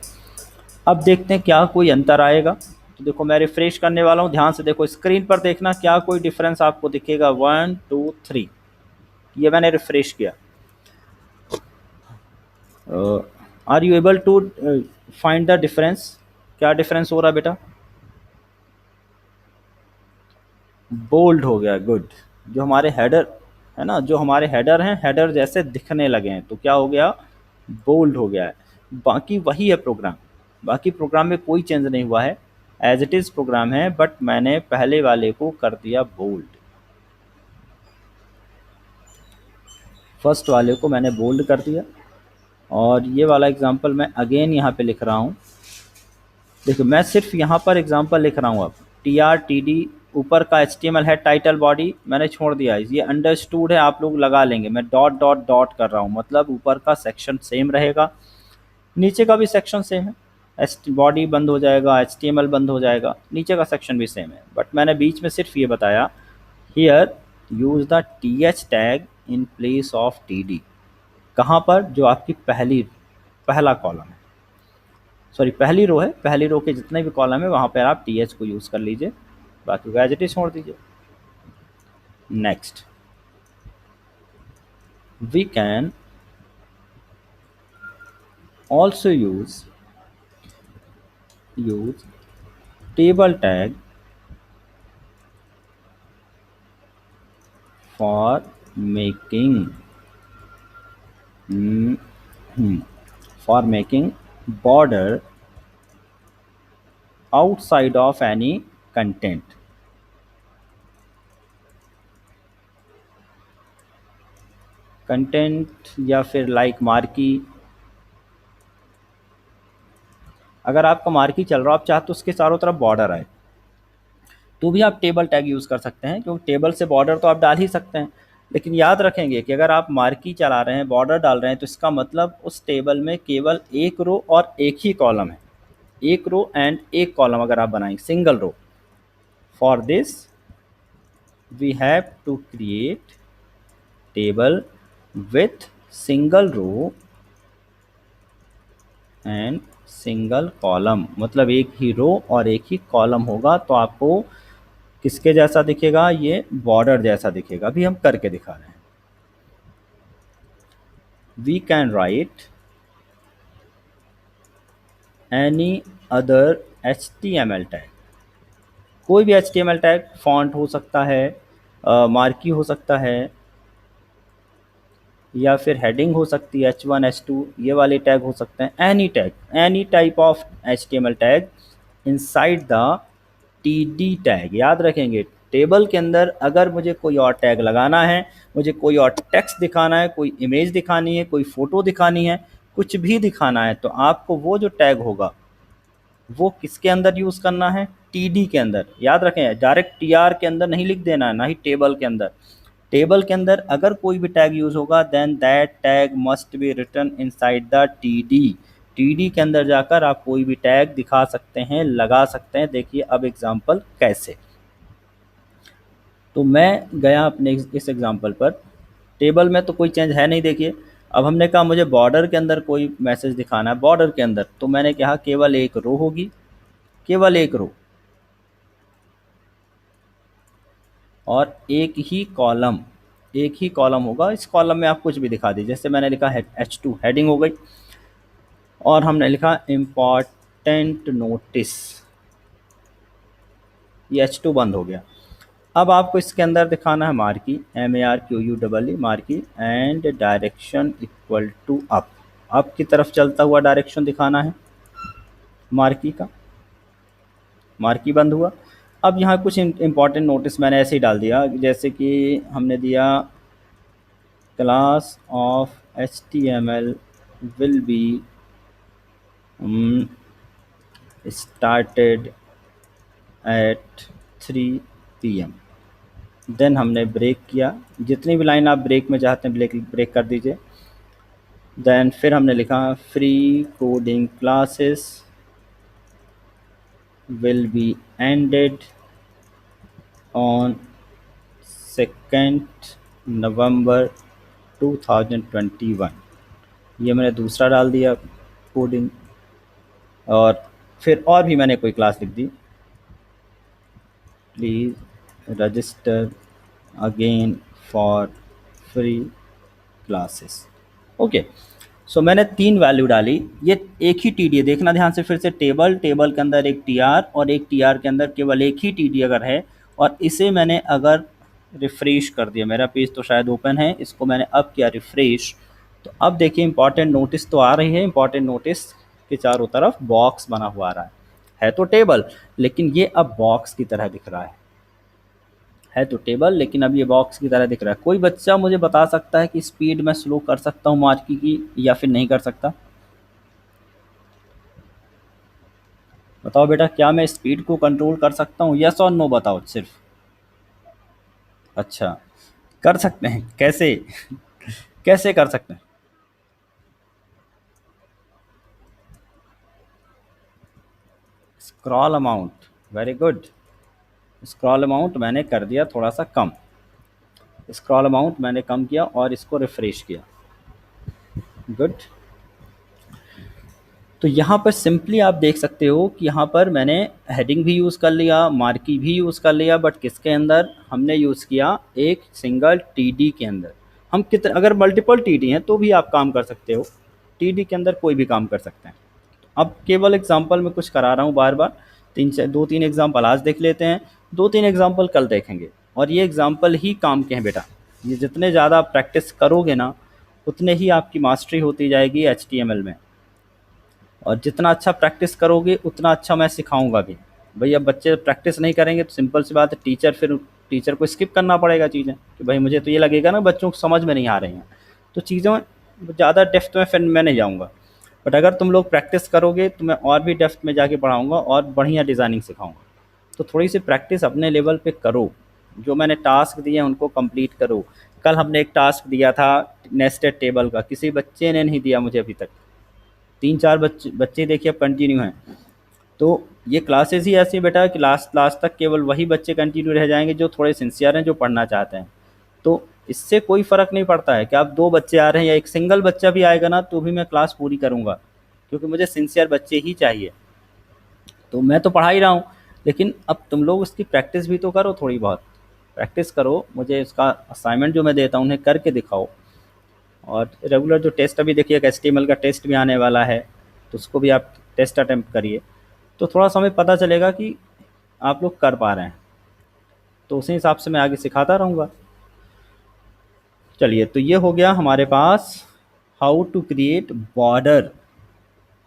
अब देखते हैं क्या कोई अंतर आएगा। तो देखो मैं रिफ्रेश करने वाला हूँ, ध्यान से देखो स्क्रीन पर, देखना क्या कोई डिफरेंस आपको दिखेगा। 1 2 3, ये मैंने रिफ्रेश किया। Are you able to find the difference? क्या डिफरेंस हो रहा है बेटा? बोल्ड हो गया, गुड। जो हमारे हेडर है ना, जो हमारे हेडर हैं, हेडर जैसे दिखने लगे हैं, तो क्या हो गया? बोल्ड हो गया है। बाकी वही है प्रोग्राम, बाकी प्रोग्राम में कोई चेंज नहीं हुआ है, एज इट इज़ प्रोग्राम है, बट मैंने पहले वाले को कर दिया बोल्ड। फर्स्ट वाले को मैंने बोल्ड कर दिया। और ये वाला एग्जांपल मैं अगेन यहाँ पे लिख रहा हूँ। देखो मैं सिर्फ यहाँ पर एग्जांपल लिख रहा हूँ। अब TRTD ऊपर का HTML है, टाइटल बॉडी मैंने छोड़ दिया, ये अंडरस्टूड है, आप लोग लगा लेंगे। मैं डॉट डॉट डॉट कर रहा हूँ, मतलब ऊपर का सेक्शन सेम रहेगा, नीचे का भी सेक्शन सेम है। बॉडी बंद हो जाएगा, HTML बंद हो जाएगा, नीचे का सेक्शन भी सेम है, बट मैंने बीच में सिर्फ ये बताया, here use the th tag in place of td। कहाँ पर? जो आपकी पहला कॉलम है, सॉरी पहली रो है, पहली रो के जितने भी कॉलम है वहाँ पर आप th को यूज़ कर लीजिए, बाकी को एज इट इज छोड़ दीजिए। Next, we can also use table tag for making border outside of any content। Content या फिर लाइक मार्की, अगर आपका मार्की चल रहा हो, आप चाहते हो उसके चारों तरफ बॉर्डर आए, तो भी आप टेबल टैग यूज़ कर सकते हैं, क्योंकि टेबल से बॉर्डर तो आप डाल ही सकते हैं। लेकिन याद रखेंगे कि अगर आप मार्की चला रहे हैं, बॉर्डर डाल रहे हैं, तो इसका मतलब उस टेबल में केवल एक रो और एक ही कॉलम है, एक रो एंड एक कॉलम अगर आप बनाएंगे, single row. For this we have to create table with single row and single column, मतलब एक ही रो और एक ही कॉलम होगा, तो आपको किसके जैसा दिखेगा? ये बॉर्डर जैसा दिखेगा। अभी हम करके दिखा रहे हैं। We can write any other HTML tag, कोई भी HTML टैग, फॉन्ट हो सकता है, मार्की हो सकता है, या फिर हेडिंग हो सकती है, H1 H2 ये वाले टैग हो सकते हैं, any tag, any type of HTML tag inside the TD tag. याद रखेंगे, टेबल के अंदर अगर मुझे कोई और टैग लगाना है, मुझे कोई और टेक्स्ट दिखाना है, कोई इमेज दिखानी है, कोई फ़ोटो दिखानी है, कुछ भी दिखाना है, तो आपको वो जो टैग होगा वो किसके अंदर यूज़ करना है? TD के अंदर। याद रखें, डायरेक्ट TR के अंदर नहीं लिख देना है, ना ही टेबल के अंदर। टेबल के अंदर अगर कोई भी टैग यूज़ होगा, then that tag must be written inside the TD। TD के अंदर जाकर आप कोई भी टैग दिखा सकते हैं, लगा सकते हैं। देखिए अब एग्जांपल कैसे। तो मैं गया अपने इस एग्जांपल पर, टेबल में तो कोई चेंज है नहीं। देखिए अब हमने कहा मुझे बॉर्डर के अंदर कोई मैसेज दिखाना है, बॉर्डर के अंदर, तो मैंने कहा केवल एक रो होगी, केवल एक रो और एक ही कॉलम, एक ही कॉलम होगा। इस कॉलम में आप कुछ भी दिखा दीजिए, जैसे मैंने लिखा है H2, हेडिंग हो गई, और हमने लिखा इम्पॉर्टेंट नोटिस, ये H2 बंद हो गया। अब आपको इसके अंदर दिखाना है marquee, MARQUE, marquee, and direction equal to up की तरफ चलता हुआ डायरेक्शन दिखाना है मार्की का। मार्की बंद हुआ। अब यहाँ कुछ इम्पॉर्टेंट नोटिस मैंने ऐसे ही डाल दिया, जैसे कि हमने दिया class of HTML will be started at 3 PM। देन हमने ब्रेक किया, जितनी भी लाइन आप ब्रेक में चाहते हैं ब्रेक ब्रेक कर दीजिए। देन फिर हमने लिखा free coding classes will be ended on 2 नवंबर 2021। ये मैंने दूसरा डाल दिया कोडिंग, और फिर और भी मैंने कोई क्लास लिख दी, please register again for free classes. Okay, so मैंने 3 वैल्यू डाली। ये एक ही टीडी है, देखना ध्यान से फिर से, टेबल के अंदर एक टीआर और एक टीआर के अंदर केवल एक ही टीडी अगर है, और इसे मैंने अगर रिफ्रेश कर दिया, मेरा पेज तो शायद ओपन है, इसको मैंने अब किया रिफ्रेश, तो अब देखिए इंपॉर्टेंट नोटिस तो आ रही है। इंपॉर्टेंट नोटिस के चारों तरफ बॉक्स बना हुआ आ रहा है तो टेबल, लेकिन ये अब बॉक्स की तरह दिख रहा है तो टेबल, लेकिन अब ये बॉक्स की तरह दिख रहा है। कोई बच्चा मुझे बता सकता है कि स्पीड मैं स्लो कर सकता हूँ मार्की की या फिर नहीं कर सकता? बताओ बेटा, क्या मैं स्पीड को कंट्रोल कर सकता हूँ? यस और नो बताओ सिर्फ। अच्छा, कर सकते हैं, कैसे? कैसे कर सकते हैं? Scroll amount, very good. Scroll amount मैंने कर दिया थोड़ा सा कम, स्क्रॉल अमाउंट मैंने कम किया और इसको रिफ्रेश किया, गुड। तो यहाँ पर सिंपली आप देख सकते हो कि यहाँ पर मैंने हेडिंग भी यूज़ कर लिया, मार्की भी यूज़ कर लिया, बट किसके अंदर हमने यूज़ किया? एक सिंगल टीडी के अंदर। हम कितने, अगर मल्टीपल टीडी हैं तो भी आप काम कर सकते हो, टीडी के अंदर कोई भी काम कर सकते हैं। अब केवल एग्जांपल में कुछ करा रहा हूँ बार बार, 2-3 एग्जांपल आज देख लेते हैं, 2-3 एग्जांपल कल देखेंगे, और ये एग्जांपल ही काम के हैं बेटा। ये जितने ज़्यादा आप प्रैक्टिस करोगे ना, उतने ही आपकी मास्टरी होती जाएगी HTML में, और जितना अच्छा प्रैक्टिस करोगे उतना अच्छा मैं सिखाऊंगा भी। भाई अब बच्चे प्रैक्टिस नहीं करेंगे तो सिंपल सी बात है, टीचर को स्किप करना पड़ेगा चीज़ें, कि भाई मुझे तो ये लगेगा ना बच्चों को समझ में नहीं आ रही हैं, तो चीज़ों ज़्यादा डेप्थ में फिर मैं नहीं जाऊँगा। बट अगर तुम लोग प्रैक्टिस करोगे तो मैं और भी डेप्थ में जाके पढ़ाऊँगा और बढ़िया डिज़ाइनिंग सिखाऊँगा। तो थोड़ी सी प्रैक्टिस अपने लेवल पे करो, जो मैंने टास्क दिए हैं उनको कंप्लीट करो। कल हमने एक टास्क दिया था नेस्टेड टेबल का, किसी बच्चे ने नहीं दिया मुझे अभी तक, 3-4 बच्चे देखिए अब कंटिन्यू हैं। तो ये क्लासेस ही ऐसी बेटा कि लास्ट लास्ट तक केवल वही बच्चे कंटिन्यू रह जाएंगे जो थोड़े सिंसियर हैं, जो पढ़ना चाहते हैं। तो इससे कोई फ़र्क नहीं पड़ता है कि आप 2 बच्चे आ रहे हैं या एक सिंगल बच्चा भी आएगा ना, तो भी मैं क्लास पूरी करूँगा, क्योंकि मुझे सिंसियर बच्चे ही चाहिए। तो मैं तो पढ़ा ही रहा हूँ, लेकिन अब तुम लोग उसकी प्रैक्टिस भी तो करो, थोड़ी बहुत प्रैक्टिस करो, मुझे इसका असाइनमेंट जो मैं देता हूँ उन्हें करके दिखाओ, और रेगुलर जो टेस्ट अभी देखिए HTML का टेस्ट भी आने वाला है, तो उसको भी आप टेस्ट अटेम्प्ट करिए, तो थोड़ा सा हमें पता चलेगा कि आप लोग कर पा रहे हैं, तो उसी हिसाब से मैं आगे सिखाता रहूँगा। चलिए, तो ये हो गया हमारे पास how to create border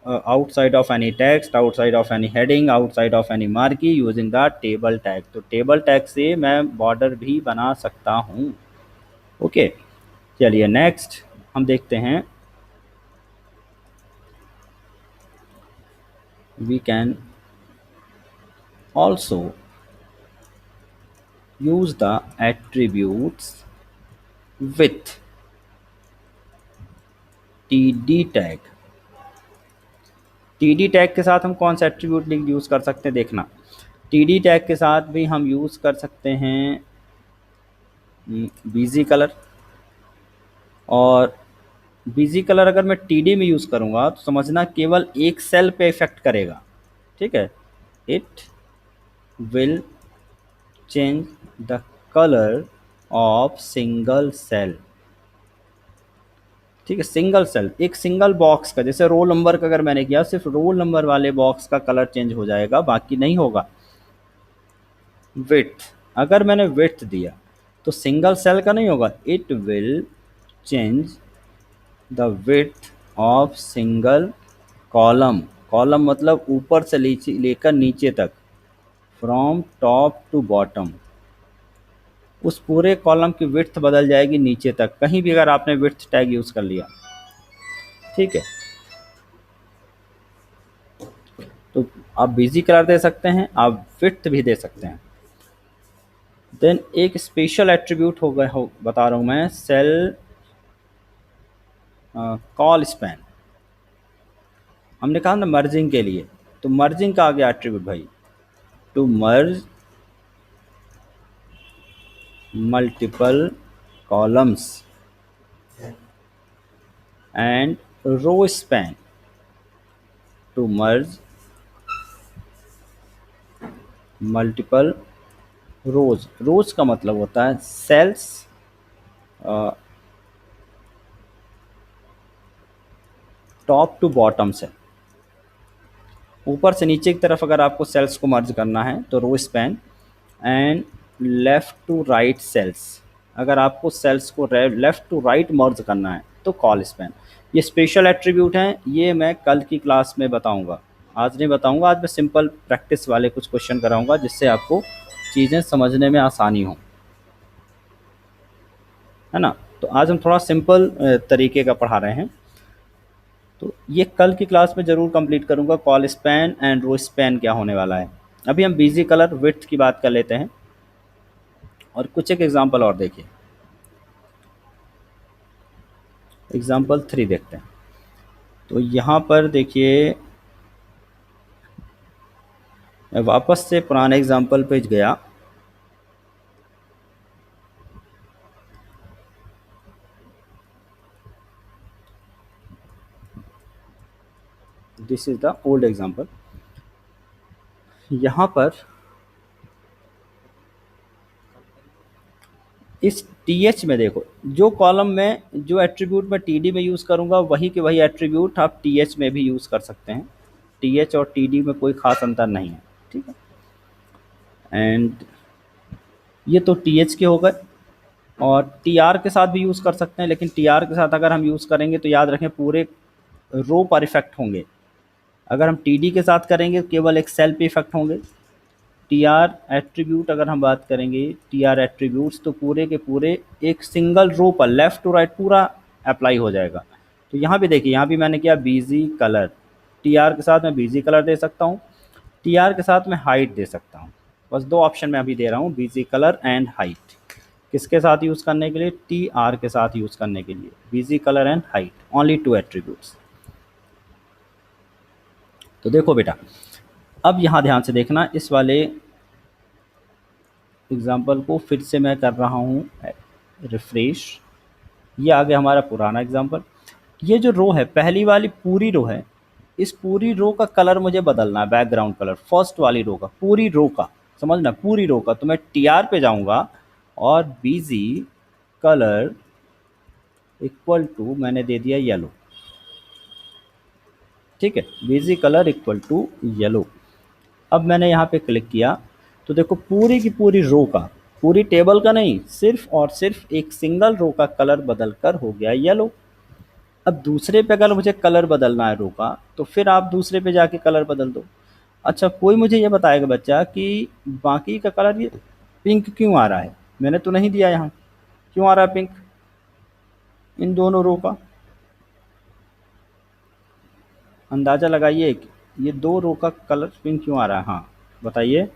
outside of any text, outside of any heading, outside of any marquee using the table tag. तो टेबल टैग से मैं बॉर्डर भी बना सकता हूँ। ओके, चलिए नेक्स्ट हम देखते हैं, we can also use the attributes with td tag। td tag के साथ हम कौन सा एट्रीब्यूट यूज़ कर सकते हैं? देखना, td टैग के साथ भी हम यूज़ कर सकते हैं बिजी कलर, और बिजी कलर अगर मैं टीडी में यूज़ करूँगा तो समझना केवल एक सेल पे इफेक्ट करेगा, ठीक है? It will change the colour of single cell, ठीक है? सिंगल सेल, एक सिंगल बॉक्स का, जैसे रोल नंबर का अगर मैंने किया, सिर्फ रोल नंबर वाले बॉक्स का कलर चेंज हो जाएगा, बाकी नहीं होगा। विड्थ, अगर मैंने विड्थ दिया तो सिंगल सेल का नहीं होगा, it will change the width of single column. Column मतलब ऊपर से लेकर नीचे तक, फ्रॉम टॉप टू बॉटम, उस पूरे कॉलम की विड्थ बदल जाएगी नीचे तक, कहीं भी अगर आपने विड्थ टैग यूज कर लिया, ठीक है। तो आप बिजी कलर दे सकते हैं, आप विड्थ भी दे सकते हैं। देन एक स्पेशल एट्रीब्यूट हो बता रहा हूं मैं, सेल कॉल स्पैन। हमने कहा ना मर्जिंग के लिए, तो मर्जिंग का आ गया एट्रीब्यूट भाई, to merge multiple columns and row span, to merge multiple rows. Rows का मतलब होता है सेल्स टॉप टू बॉटम से, ऊपर से नीचे की तरफ अगर आपको सेल्स को मर्ज करना है तो row span, and left to right cells, अगर आपको सेल्स को लेफ़्ट टू राइट मर्ज करना है तो कॉल स्पैन। ये स्पेशल एट्रीब्यूट हैं, ये मैं कल की क्लास में बताऊंगा, आज नहीं बताऊंगा। आज मैं सिंपल प्रैक्टिस वाले कुछ क्वेश्चन कराऊंगा जिससे आपको चीज़ें समझने में आसानी हो, है ना। तो आज हम थोड़ा सिंपल तरीके का पढ़ा रहे हैं, तो ये कल की क्लास में ज़रूर कंप्लीट करूंगा, col span and row span क्या होने वाला है। अभी हम बिजी कलर विड्थ की बात कर लेते हैं और कुछ एक एग्जांपल और देखिए। एग्जांपल 3 देखते हैं। तो यहाँ पर देखिए, मैं वापस से पुराने एग्जांपल पे गया। This is the old example. यहाँ पर इस टी एच में देखो, जो कॉलम में जो एट्रीब्यूट मैं टी डी में यूज़ करूँगा वही के वही एट्रीब्यूट आप टी एच में भी यूज़ कर सकते हैं। टी एच और टी डी में कोई ख़ास अंतर नहीं है, ठीक है। एंड ये तो टी एच के हो गए, और टी आर के साथ भी यूज़ कर सकते हैं, लेकिन टी आर के साथ अगर हम यूज़ करेंगे तो याद रखें पूरे रो पर इफेक्ट होंगे। अगर हम टी डी के साथ करेंगे केवल एक सेल पे इफेक्ट होंगे। टी आर एट्रीब्यूट अगर हम बात करेंगे, टी आर एट्रीब्यूट्स तो पूरे के पूरे एक सिंगल रो पर लेफ़्ट टू राइट पूरा अप्लाई हो जाएगा। तो यहाँ भी देखिए, यहाँ भी मैंने किया बिजी कलर, टी आर के साथ मैं बिजी कलर दे सकता हूँ, टी आर के साथ मैं हाइट दे सकता हूँ। बस दो ऑप्शन मैं अभी दे रहा हूँ, बिजी कलर एंड हाइट। किसके साथ यूज़ करने के लिए? टी आर के साथ यूज़ करने के लिए, busy colour and height, only 2 attributes. तो देखो बेटा, अब यहाँ ध्यान से देखना, इस वाले एग्जाम्पल को फिर से मैं कर रहा हूँ रिफ्रेश। ये आ गया हमारा पुराना एग्जाम्पल। ये जो रो है, पहली वाली पूरी रो है, इस पूरी रो का कलर मुझे बदलना है, बैकग्राउंड कलर फर्स्ट वाली रो का, पूरी रो का, समझना पूरी रो का। तो मैं टी आर पे जाऊँगा और बिजी कलर इक्वल टू मैंने दे दिया येलो, ठीक है, BG colour equal to yellow. अब मैंने यहाँ पे क्लिक किया तो देखो पूरी की पूरी रो का, पूरी टेबल का नहीं, सिर्फ और सिर्फ एक सिंगल रो का कलर बदल कर हो गया येलो। अब दूसरे पे अगर मुझे कलर बदलना है रो का, तो फिर आप दूसरे पे जाके कलर बदल दो। अच्छा, कोई मुझे ये बताएगा बच्चा कि बाकी का कलर ये पिंक क्यों आ रहा है? मैंने तो नहीं दिया यहाँ, क्यों आ रहा है पिंक इन दोनों रो का? अंदाज़ा लगाइए कि ये दो रो का कलर पिंक क्यों आ रहा है। हाँ बताइए।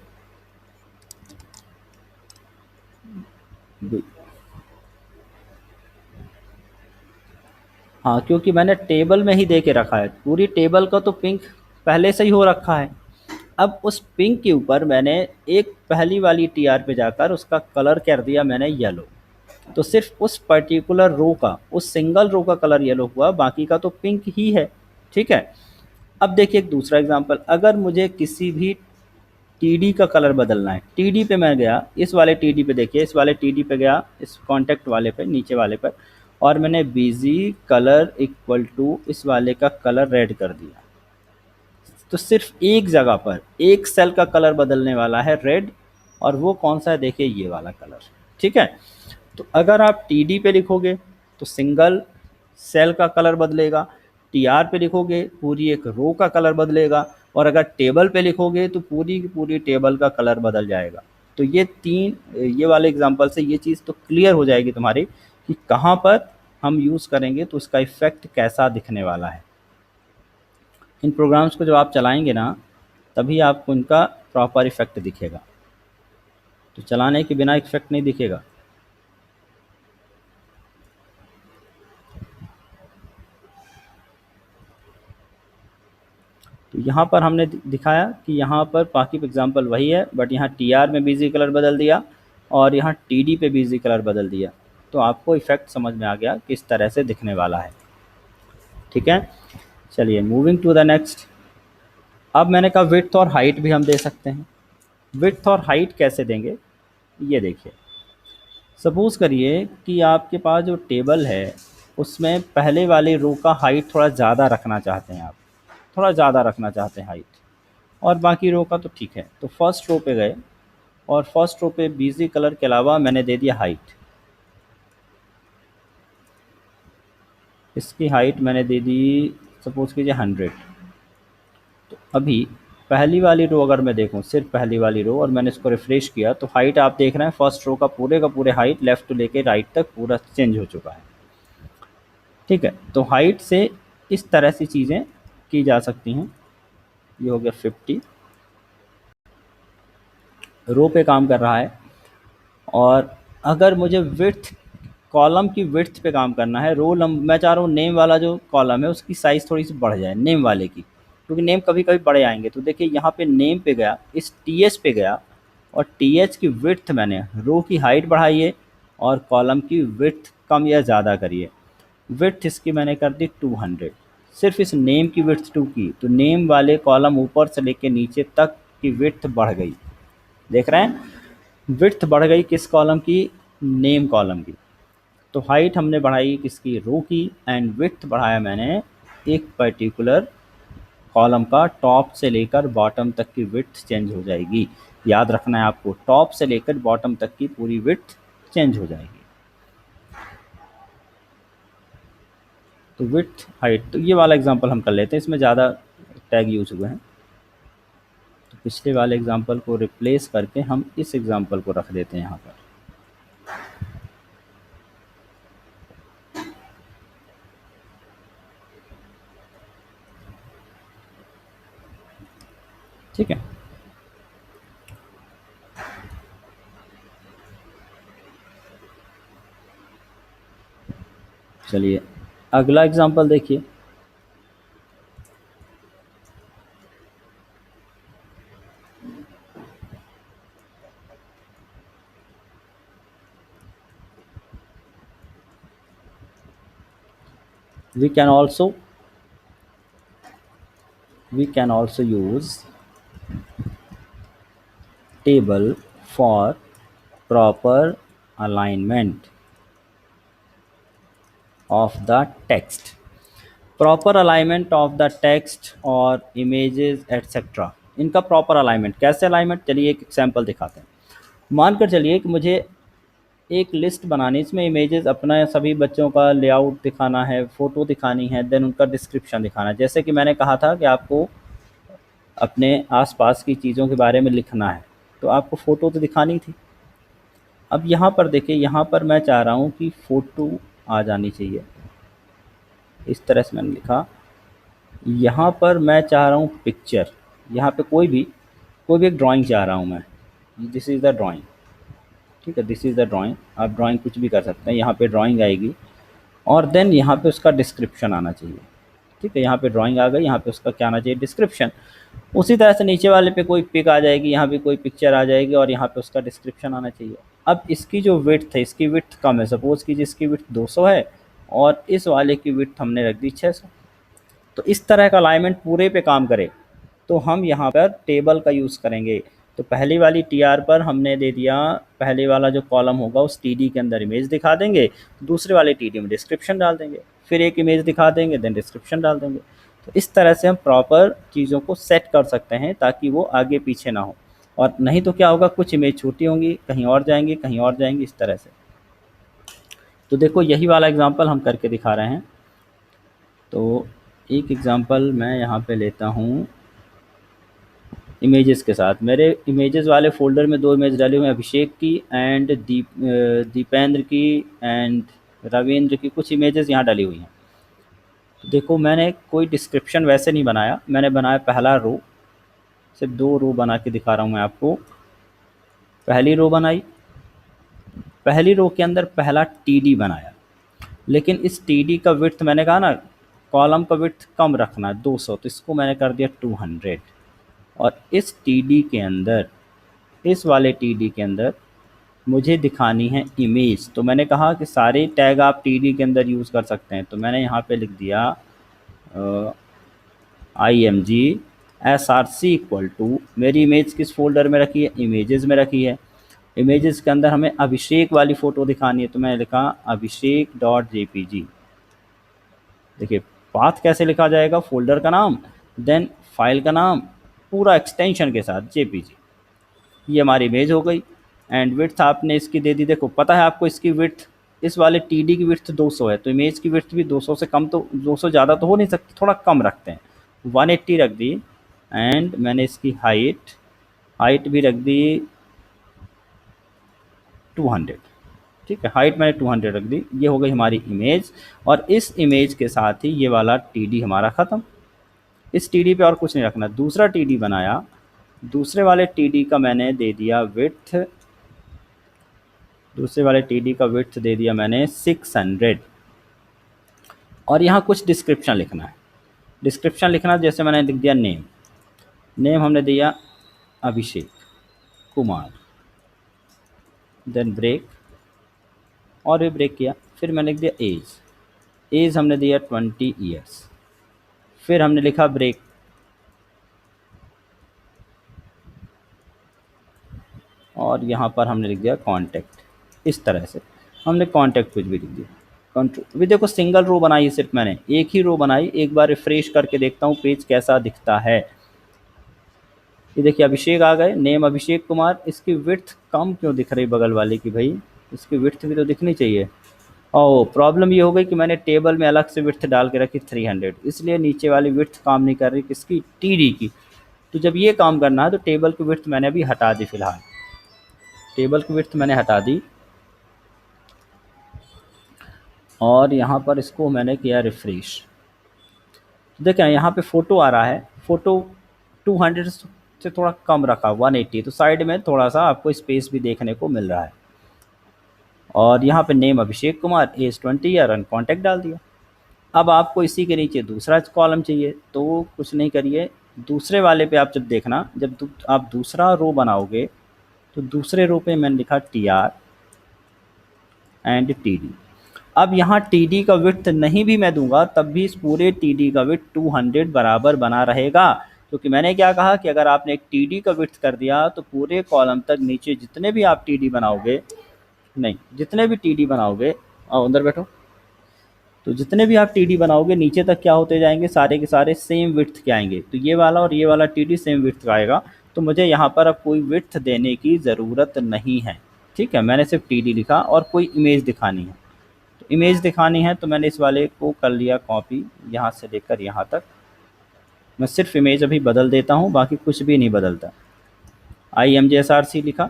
हाँ, क्योंकि मैंने टेबल में ही दे के रखा है, पूरी टेबल का तो पिंक पहले से ही हो रखा है। अब उस पिंक के ऊपर मैंने एक पहली वाली टी आर पे जाकर उसका कलर कर दिया मैंने येलो, तो सिर्फ उस पर्टिकुलर रो का, उस सिंगल रो का कलर येलो हुआ, बाकी का तो पिंक ही है, ठीक है। अब देखिए एक दूसरा एग्जांपल, अगर मुझे किसी भी टीडी का कलर बदलना है, टीडी पे मैं गया, इस वाले टीडी पे देखिए, इस वाले टीडी पे गया, इस कॉन्टेक्ट वाले पे, नीचे वाले पर, और मैंने बिजी कलर इक्वल टू इस वाले का कलर रेड कर दिया। तो सिर्फ एक जगह पर एक सेल का कलर बदलने वाला है रेड, और वो कौन सा है? देखिए ये वाला कलर, ठीक है। तो अगर आप टी डी पे लिखोगे तो सिंगल सेल का कलर बदलेगा, टी आर पे लिखोगे पूरी एक रो का कलर बदलेगा, और अगर टेबल पे लिखोगे तो पूरी की पूरी टेबल का कलर बदल जाएगा। तो ये वाले एग्जांपल से ये चीज़ तो क्लियर हो जाएगी तुम्हारी कि कहाँ पर हम यूज़ करेंगे तो उसका इफ़ेक्ट कैसा दिखने वाला है। इन प्रोग्राम्स को जब आप चलाएंगे ना, तभी आपको इनका प्रॉपर इफ़ेक्ट दिखेगा, तो चलाने के बिना इफ़ेक्ट नहीं दिखेगा। तो यहाँ पर हमने दिखाया कि यहाँ पर बाकी एग्जाम्पल वही है, बट यहाँ टी आर में बीजी कलर बदल दिया और यहाँ टी डी पे बीजी कलर बदल दिया, तो आपको इफ़ेक्ट समझ में आ गया किस तरह से दिखने वाला है। ठीक है, चलिए मूविंग टू द नेक्स्ट। अब मैंने कहा विड्थ और हाइट भी हम दे सकते हैं। विड्थ और हाइट कैसे देंगे, ये देखिए। सपोज़ करिए कि आपके पास जो टेबल है उसमें पहले वाली रो का हाइट थोड़ा ज़्यादा रखना चाहते हैं आप, थोड़ा ज़्यादा रखना चाहते हैं हाइट, और बाकी रो का तो ठीक है। तो फर्स्ट रो पे गए और फर्स्ट रो पे बीजी कलर के अलावा मैंने दे दिया हाइट। इसकी हाइट मैंने दे दी सपोज़ कीजिए 100। तो अभी पहली वाली रो अगर मैं देखूं, सिर्फ पहली वाली रो, और मैंने इसको रिफ्रेश किया तो हाइट आप देख रहे हैं फर्स्ट रो का पूरे हाइट लेफ़्ट टू लेके राइट तक पूरा चेंज हो चुका है। ठीक है, तो हाइट से इस तरह से चीज़ें की जा सकती हैं। ये हो गया 50, रो पे काम कर रहा है। और अगर मुझे विड्थ, कॉलम की विड्थ पे काम करना है, मैं चाह रहा हूँ नेम वाला जो कॉलम है उसकी साइज़ थोड़ी सी बढ़ जाए, नेम वाले की, क्योंकि नेम कभी कभी बड़े आएंगे। तो देखिए यहाँ पे नेम पे गया, इस टी एच पे गया, और टी एच की विड्थ मैंने रो की हाइट बढ़ाइए और कॉलम की विड्थ कम या ज़्यादा करिए। विड्थ इसकी मैंने कर दी 200, सिर्फ इस नेम की विड्थ 2 की, तो नेम वाले कॉलम ऊपर से लेके नीचे तक की विड्थ बढ़ गई। देख रहे हैं, विड्थ बढ़ गई किस कॉलम की, नेम कॉलम की। तो हाइट हमने बढ़ाई किसकी, रो की, एंड विड्थ बढ़ाया मैंने एक पर्टिकुलर कॉलम का, टॉप से लेकर बॉटम तक की विड्थ चेंज हो जाएगी। याद रखना है आपको, टॉप से लेकर बॉटम तक की पूरी विड्थ चेंज हो जाएगी। तो विड्थ हाइट, तो ये वाला एग्जांपल हम कर लेते हैं, इसमें ज़्यादा टैग यूज हुए हैं। तो पिछले वाले एग्जांपल को रिप्लेस करके हम इस एग्जांपल को रख देते हैं यहाँ पर। ठीक है, चलिए अगला एग्जांपल देखिए। we can also we can also use table for proper alignment of the text, proper alignment of the text और इमेजेस एट्सेट्रा। इनका प्रॉपर अलाइनमेंट कैसे, अलाइनमेंट चलिए एक एग्जांपल दिखाते हैं। मानकर चलिए कि मुझे एक लिस्ट बनानी, इसमें इमेजेस अपना सभी बच्चों का लेआउट दिखाना है, फ़ोटो दिखानी है, देन उनका डिस्क्रिप्शन दिखाना है। जैसे कि मैंने कहा था कि आपको अपने आसपास की चीज़ों के बारे में लिखना है, तो आपको फ़ोटो तो दिखानी थी। अब यहाँ पर देखिए, यहाँ पर मैं चाह रहा हूँ कि फ़ोटो आ जानी चाहिए, इस तरह से मैंने लिखा। यहाँ पर मैं चाह रहा हूँ पिक्चर, यहाँ पे कोई भी एक ड्राइंग चाह रहा हूँ मैं, दिस इज़ द ड्राइंग। ठीक है, दिस इज़ द ड्राइंग, आप ड्राइंग कुछ भी कर सकते हैं। यहाँ पे ड्राइंग आएगी और देन यहाँ पे उसका डिस्क्रिप्शन आना चाहिए। ठीक है, यहाँ पे ड्राइंग आ गई, यहाँ पे उसका क्या आना चाहिए, डिस्क्रिप्शन। उसी तरह से नीचे वाले पे कोई पिक आ जाएगी, यहाँ पे कोई पिक्चर आ जाएगी और यहाँ पे उसका डिस्क्रिप्शन आना चाहिए। अब इसकी जो विड्थ है, इसकी विड्थ कम है, सपोज़ कीजिए इसकी विड्थ 200 है और इस वाले की विड्थ हमने रख दी 600। तो इस तरह का अलाइनमेंट पूरे पे काम करे तो हम यहाँ पर टेबल का यूज़ करेंगे। तो पहली वाली टी आर पर हमने दे दिया, पहले वाला जो कॉलम होगा उस टी डी के अंदर इमेज दिखा देंगे, दूसरे वाले टी डी में डिस्क्रिप्शन डाल देंगे, फिर एक इमेज दिखा देंगे, देन डिस्क्रिप्शन डाल देंगे। तो इस तरह से हम प्रॉपर चीज़ों को सेट कर सकते हैं ताकि वो आगे पीछे ना हो। और नहीं तो क्या होगा, कुछ इमेज छोटी होंगी, कहीं और जाएंगी, कहीं और जाएंगी, इस तरह से। तो देखो यही वाला एग्जाम्पल हम करके दिखा रहे हैं। तो एक एग्ज़ाम्पल मैं यहाँ पे लेता हूँ इमेजेस के साथ। मेरे इमेजेस वाले फ़ोल्डर में 2 इमेज डाली हुई हैं, अभिषेक की एंड दीपेंद्र की एंड रवींद्र की, कुछ इमेजेस यहाँ डाली हुई हैं। तो देखो मैंने कोई डिस्क्रिप्शन वैसे नहीं बनाया, मैंने बनाया पहला रो, सिर्फ 2 रो बना के दिखा रहा हूँ मैं आपको। पहली रो बनाई, पहली रो के अंदर पहला टीडी बनाया, लेकिन इस टीडी का विड्थ मैंने कहा ना कॉलम का विड्थ कम रखना है 200, तो इसको मैंने कर दिया 200। और इस टीडी के अंदर, इस वाले टीडी के अंदर मुझे दिखानी है इमेज, तो मैंने कहा कि सारे टैग आप टीडी के अंदर यूज़ कर सकते हैं, तो मैंने यहाँ पे लिख दिया img src = मेरी इमेज किस फोल्डर में रखी है, इमेजेस में रखी है। इमेजेस के अंदर हमें अभिषेक वाली फ़ोटो दिखानी है, तो मैंने लिखा abhishek.jpg। देखिए पाथ कैसे लिखा जाएगा, फोल्डर का नाम, देन फाइल का नाम, पूरा एक्सटेंशन के साथ जेपीजी। ये हमारी इमेज हो गई। एंड विड्थ आपने इसकी दे दी, देखो पता है आपको इसकी विड्थ, इस वाले टीडी की विड्थ 200 है, तो इमेज की विड्थ भी 200 से कम, तो 200 ज़्यादा तो हो नहीं सकती, थोड़ा कम रखते हैं, 180 रख दी। एंड मैंने इसकी हाइट, हाइट भी रख दी 200। ठीक है, हाइट मैंने 200 रख दी। ये हो गई हमारी इमेज, और इस इमेज के साथ ही ये वाला टीडी हमारा ख़त्म। इस टीडी पे और कुछ नहीं रखना। दूसरा टीडी बनाया, दूसरे वाले टीडी का मैंने दे दिया विड्थ, दूसरे वाले टीडी का विड्थ दे दिया मैंने 600। और यहाँ कुछ डिस्क्रिप्शन लिखना है। डिस्क्रिप्शन लिखना जैसे मैंने लिख दिया नेम, नेम हमने दिया अभिषेक कुमार, देन ब्रेक, और भी ब्रेक किया। फिर मैंने लिख दिया एज, एज हमने दिया 20 ईयर्स। फिर हमने लिखा ब्रेक, और यहाँ पर हमने लिख दिया कॉन्टैक्ट। इस तरह से हमने कॉन्टैक्ट कुछ भी लिख दिया। कंट्रोल भी देखो सिंगल रो बनाई है, सिर्फ मैंने एक ही रो बनाई। एक बार रिफ्रेश करके देखता हूँ पेज कैसा दिखता है। ये देखिए अभिषेक आ गए, नेम अभिषेक कुमार। इसकी विड्थ कम क्यों दिख रही बगल वाले की, भाई इसकी विड्थ भी तो दिखनी चाहिए। और प्रॉब्लम ये हो गई कि मैंने टेबल में अलग से विड्थ डाल के रखी 300, इसलिए नीचे वाली विड्थ काम नहीं कर रही किसकी, टीडी की। तो जब ये काम करना है तो टेबल की विड्थ मैंने अभी हटा दी, फिलहाल टेबल की विड्थ मैंने हटा दी, और यहाँ पर इसको मैंने किया रिफ्रेश। तो देखें यहाँ पे फ़ोटो आ रहा है, फ़ोटो 200 से थोड़ा कम रखा, 180, तो साइड में थोड़ा सा आपको स्पेस भी देखने को मिल रहा है। और यहाँ पे name Abhishek Kumar, as 20 year, और कॉन्टैक्ट डाल दिया। अब आपको इसी के नीचे दूसरा कॉलम चाहिए, तो कुछ नहीं करिए, दूसरे वाले पे आप जब देखना, जब आप दूसरा रो बनाओगे तो दूसरे रो पे मैंने लिखा TR एंड TD। अब यहाँ TD का विड्थ नहीं भी मैं दूंगा तब भी इस पूरे TD का विड्थ 200 बराबर बना रहेगा, क्योंकि मैंने क्या कहा कि अगर आपने एक TD का विड्थ कर दिया तो पूरे कॉलम तक नीचे जितने भी आप TD बनाओगे, नहीं जितने भी TD बनाओगे, आओ अंदर बैठो, तो जितने भी आप टीडी बनाओगे नीचे तक क्या होते जाएंगे, सारे के सारे सेम विड्थ के आएंगे। तो ये वाला और ये वाला टीडी सेम विड्थ का आएगा, तो मुझे यहाँ पर अब कोई विड्थ देने की ज़रूरत नहीं है। ठीक है, मैंने सिर्फ टीडी लिखा और कोई इमेज दिखानी है, तो इमेज दिखानी है तो मैंने इस वाले को कर लिया कॉपी, यहाँ से लेकर यहाँ तक। मैं सिर्फ इमेज अभी बदल देता हूँ, बाकी कुछ भी नहीं बदलता। IMGSRC लिखा,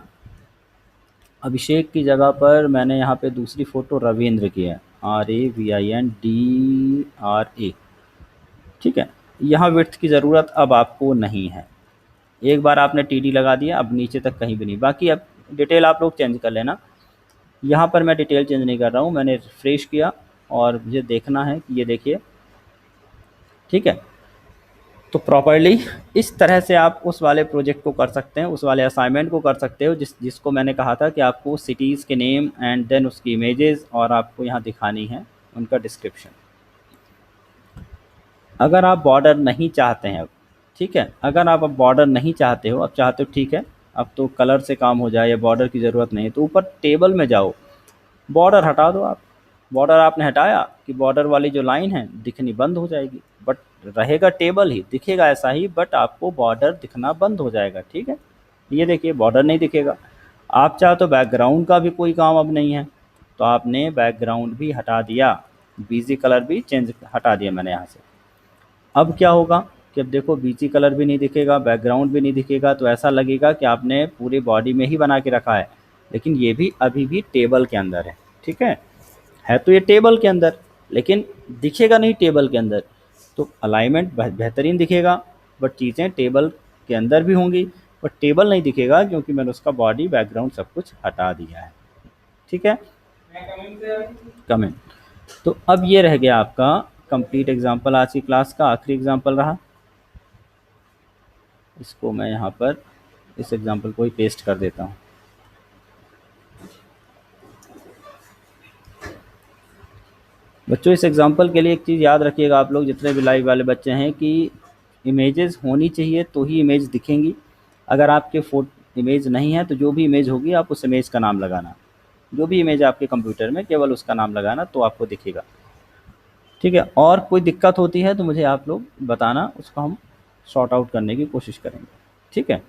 अभिषेक की जगह पर मैंने यहाँ पे दूसरी फ़ोटो रविंद्र की है, RAVINDRA। ठीक है, यहाँ विड्थ की ज़रूरत अब आपको नहीं है। एक बार आपने TD लगा दिया, अब नीचे तक कहीं भी नहीं। बाकी अब डिटेल आप लोग चेंज कर लेना, यहाँ पर मैं डिटेल चेंज नहीं कर रहा हूँ। मैंने रिफ्रेश किया और मुझे देखना है कि ये देखिए, ठीक है। तो प्रॉपर्ली इस तरह से आप उस वाले प्रोजेक्ट को कर सकते हैं, उस वाले असाइनमेंट को कर सकते हो जिसको मैंने कहा था कि आपको सिटीज़ के नेम एंड देन उसकी इमेजेस, और आपको यहाँ दिखानी है उनका डिस्क्रिप्शन। अगर आप बॉर्डर नहीं चाहते हैं अब, ठीक है, अगर आप अब बॉर्डर नहीं चाहते हो, अब चाहते हो ठीक है अब तो कलर से काम हो जाए या बॉर्डर की ज़रूरत नहीं है, तो ऊपर टेबल में जाओ, बॉर्डर हटा दो आप। बॉर्डर आपने हटाया कि बॉर्डर वाली जो लाइन है दिखनी बंद हो जाएगी, बट रहेगा टेबल ही, दिखेगा ऐसा ही, बट आपको बॉर्डर दिखना बंद हो जाएगा। ठीक है, ये देखिए बॉर्डर नहीं दिखेगा। आप चाहो तो बैकग्राउंड का भी कोई काम अब नहीं है, तो आपने बैकग्राउंड भी हटा दिया, बीजी कलर भी चेंज हटा दिया मैंने यहाँ से। अब क्या होगा कि अब देखो बीची कलर भी नहीं दिखेगा, बैकग्राउंड भी नहीं दिखेगा, तो ऐसा लगेगा कि आपने पूरी बॉडी में ही बना के रखा है, लेकिन ये भी अभी भी टेबल के अंदर है। ठीक है तो ये टेबल के अंदर, लेकिन दिखेगा नहीं टेबल के अंदर। तो अलाइनमेंट बेहतरीन दिखेगा, बट चीज़ें टेबल के अंदर भी होंगी, बट टेबल नहीं दिखेगा क्योंकि मैंने उसका बॉडी बैकग्राउंड सब कुछ हटा दिया है। ठीक है, कमेंट। तो अब ये रह गया आपका कंप्लीट एग्जाम्पल, आज की क्लास का आखिरी एग्जाम्पल रहा। इसको मैं यहाँ पर इस एग्जाम्पल को ही पेस्ट कर देता हूँ। बच्चों इस एग्जाम्पल के लिए एक चीज़ याद रखिएगा आप लोग जितने भी लाइव वाले बच्चे हैं, कि इमेजेस होनी चाहिए तो ही इमेज दिखेंगी। अगर आपके इमेज नहीं है तो जो भी इमेज होगी आप उस इमेज का नाम लगाना, जो भी इमेज आपके कंप्यूटर में केवल उसका नाम लगाना तो आपको दिखेगा। ठीक है, और कोई दिक्कत होती है तो मुझे आप लोग बताना, उसको हम सॉर्ट आउट करने की कोशिश करेंगे। ठीक है।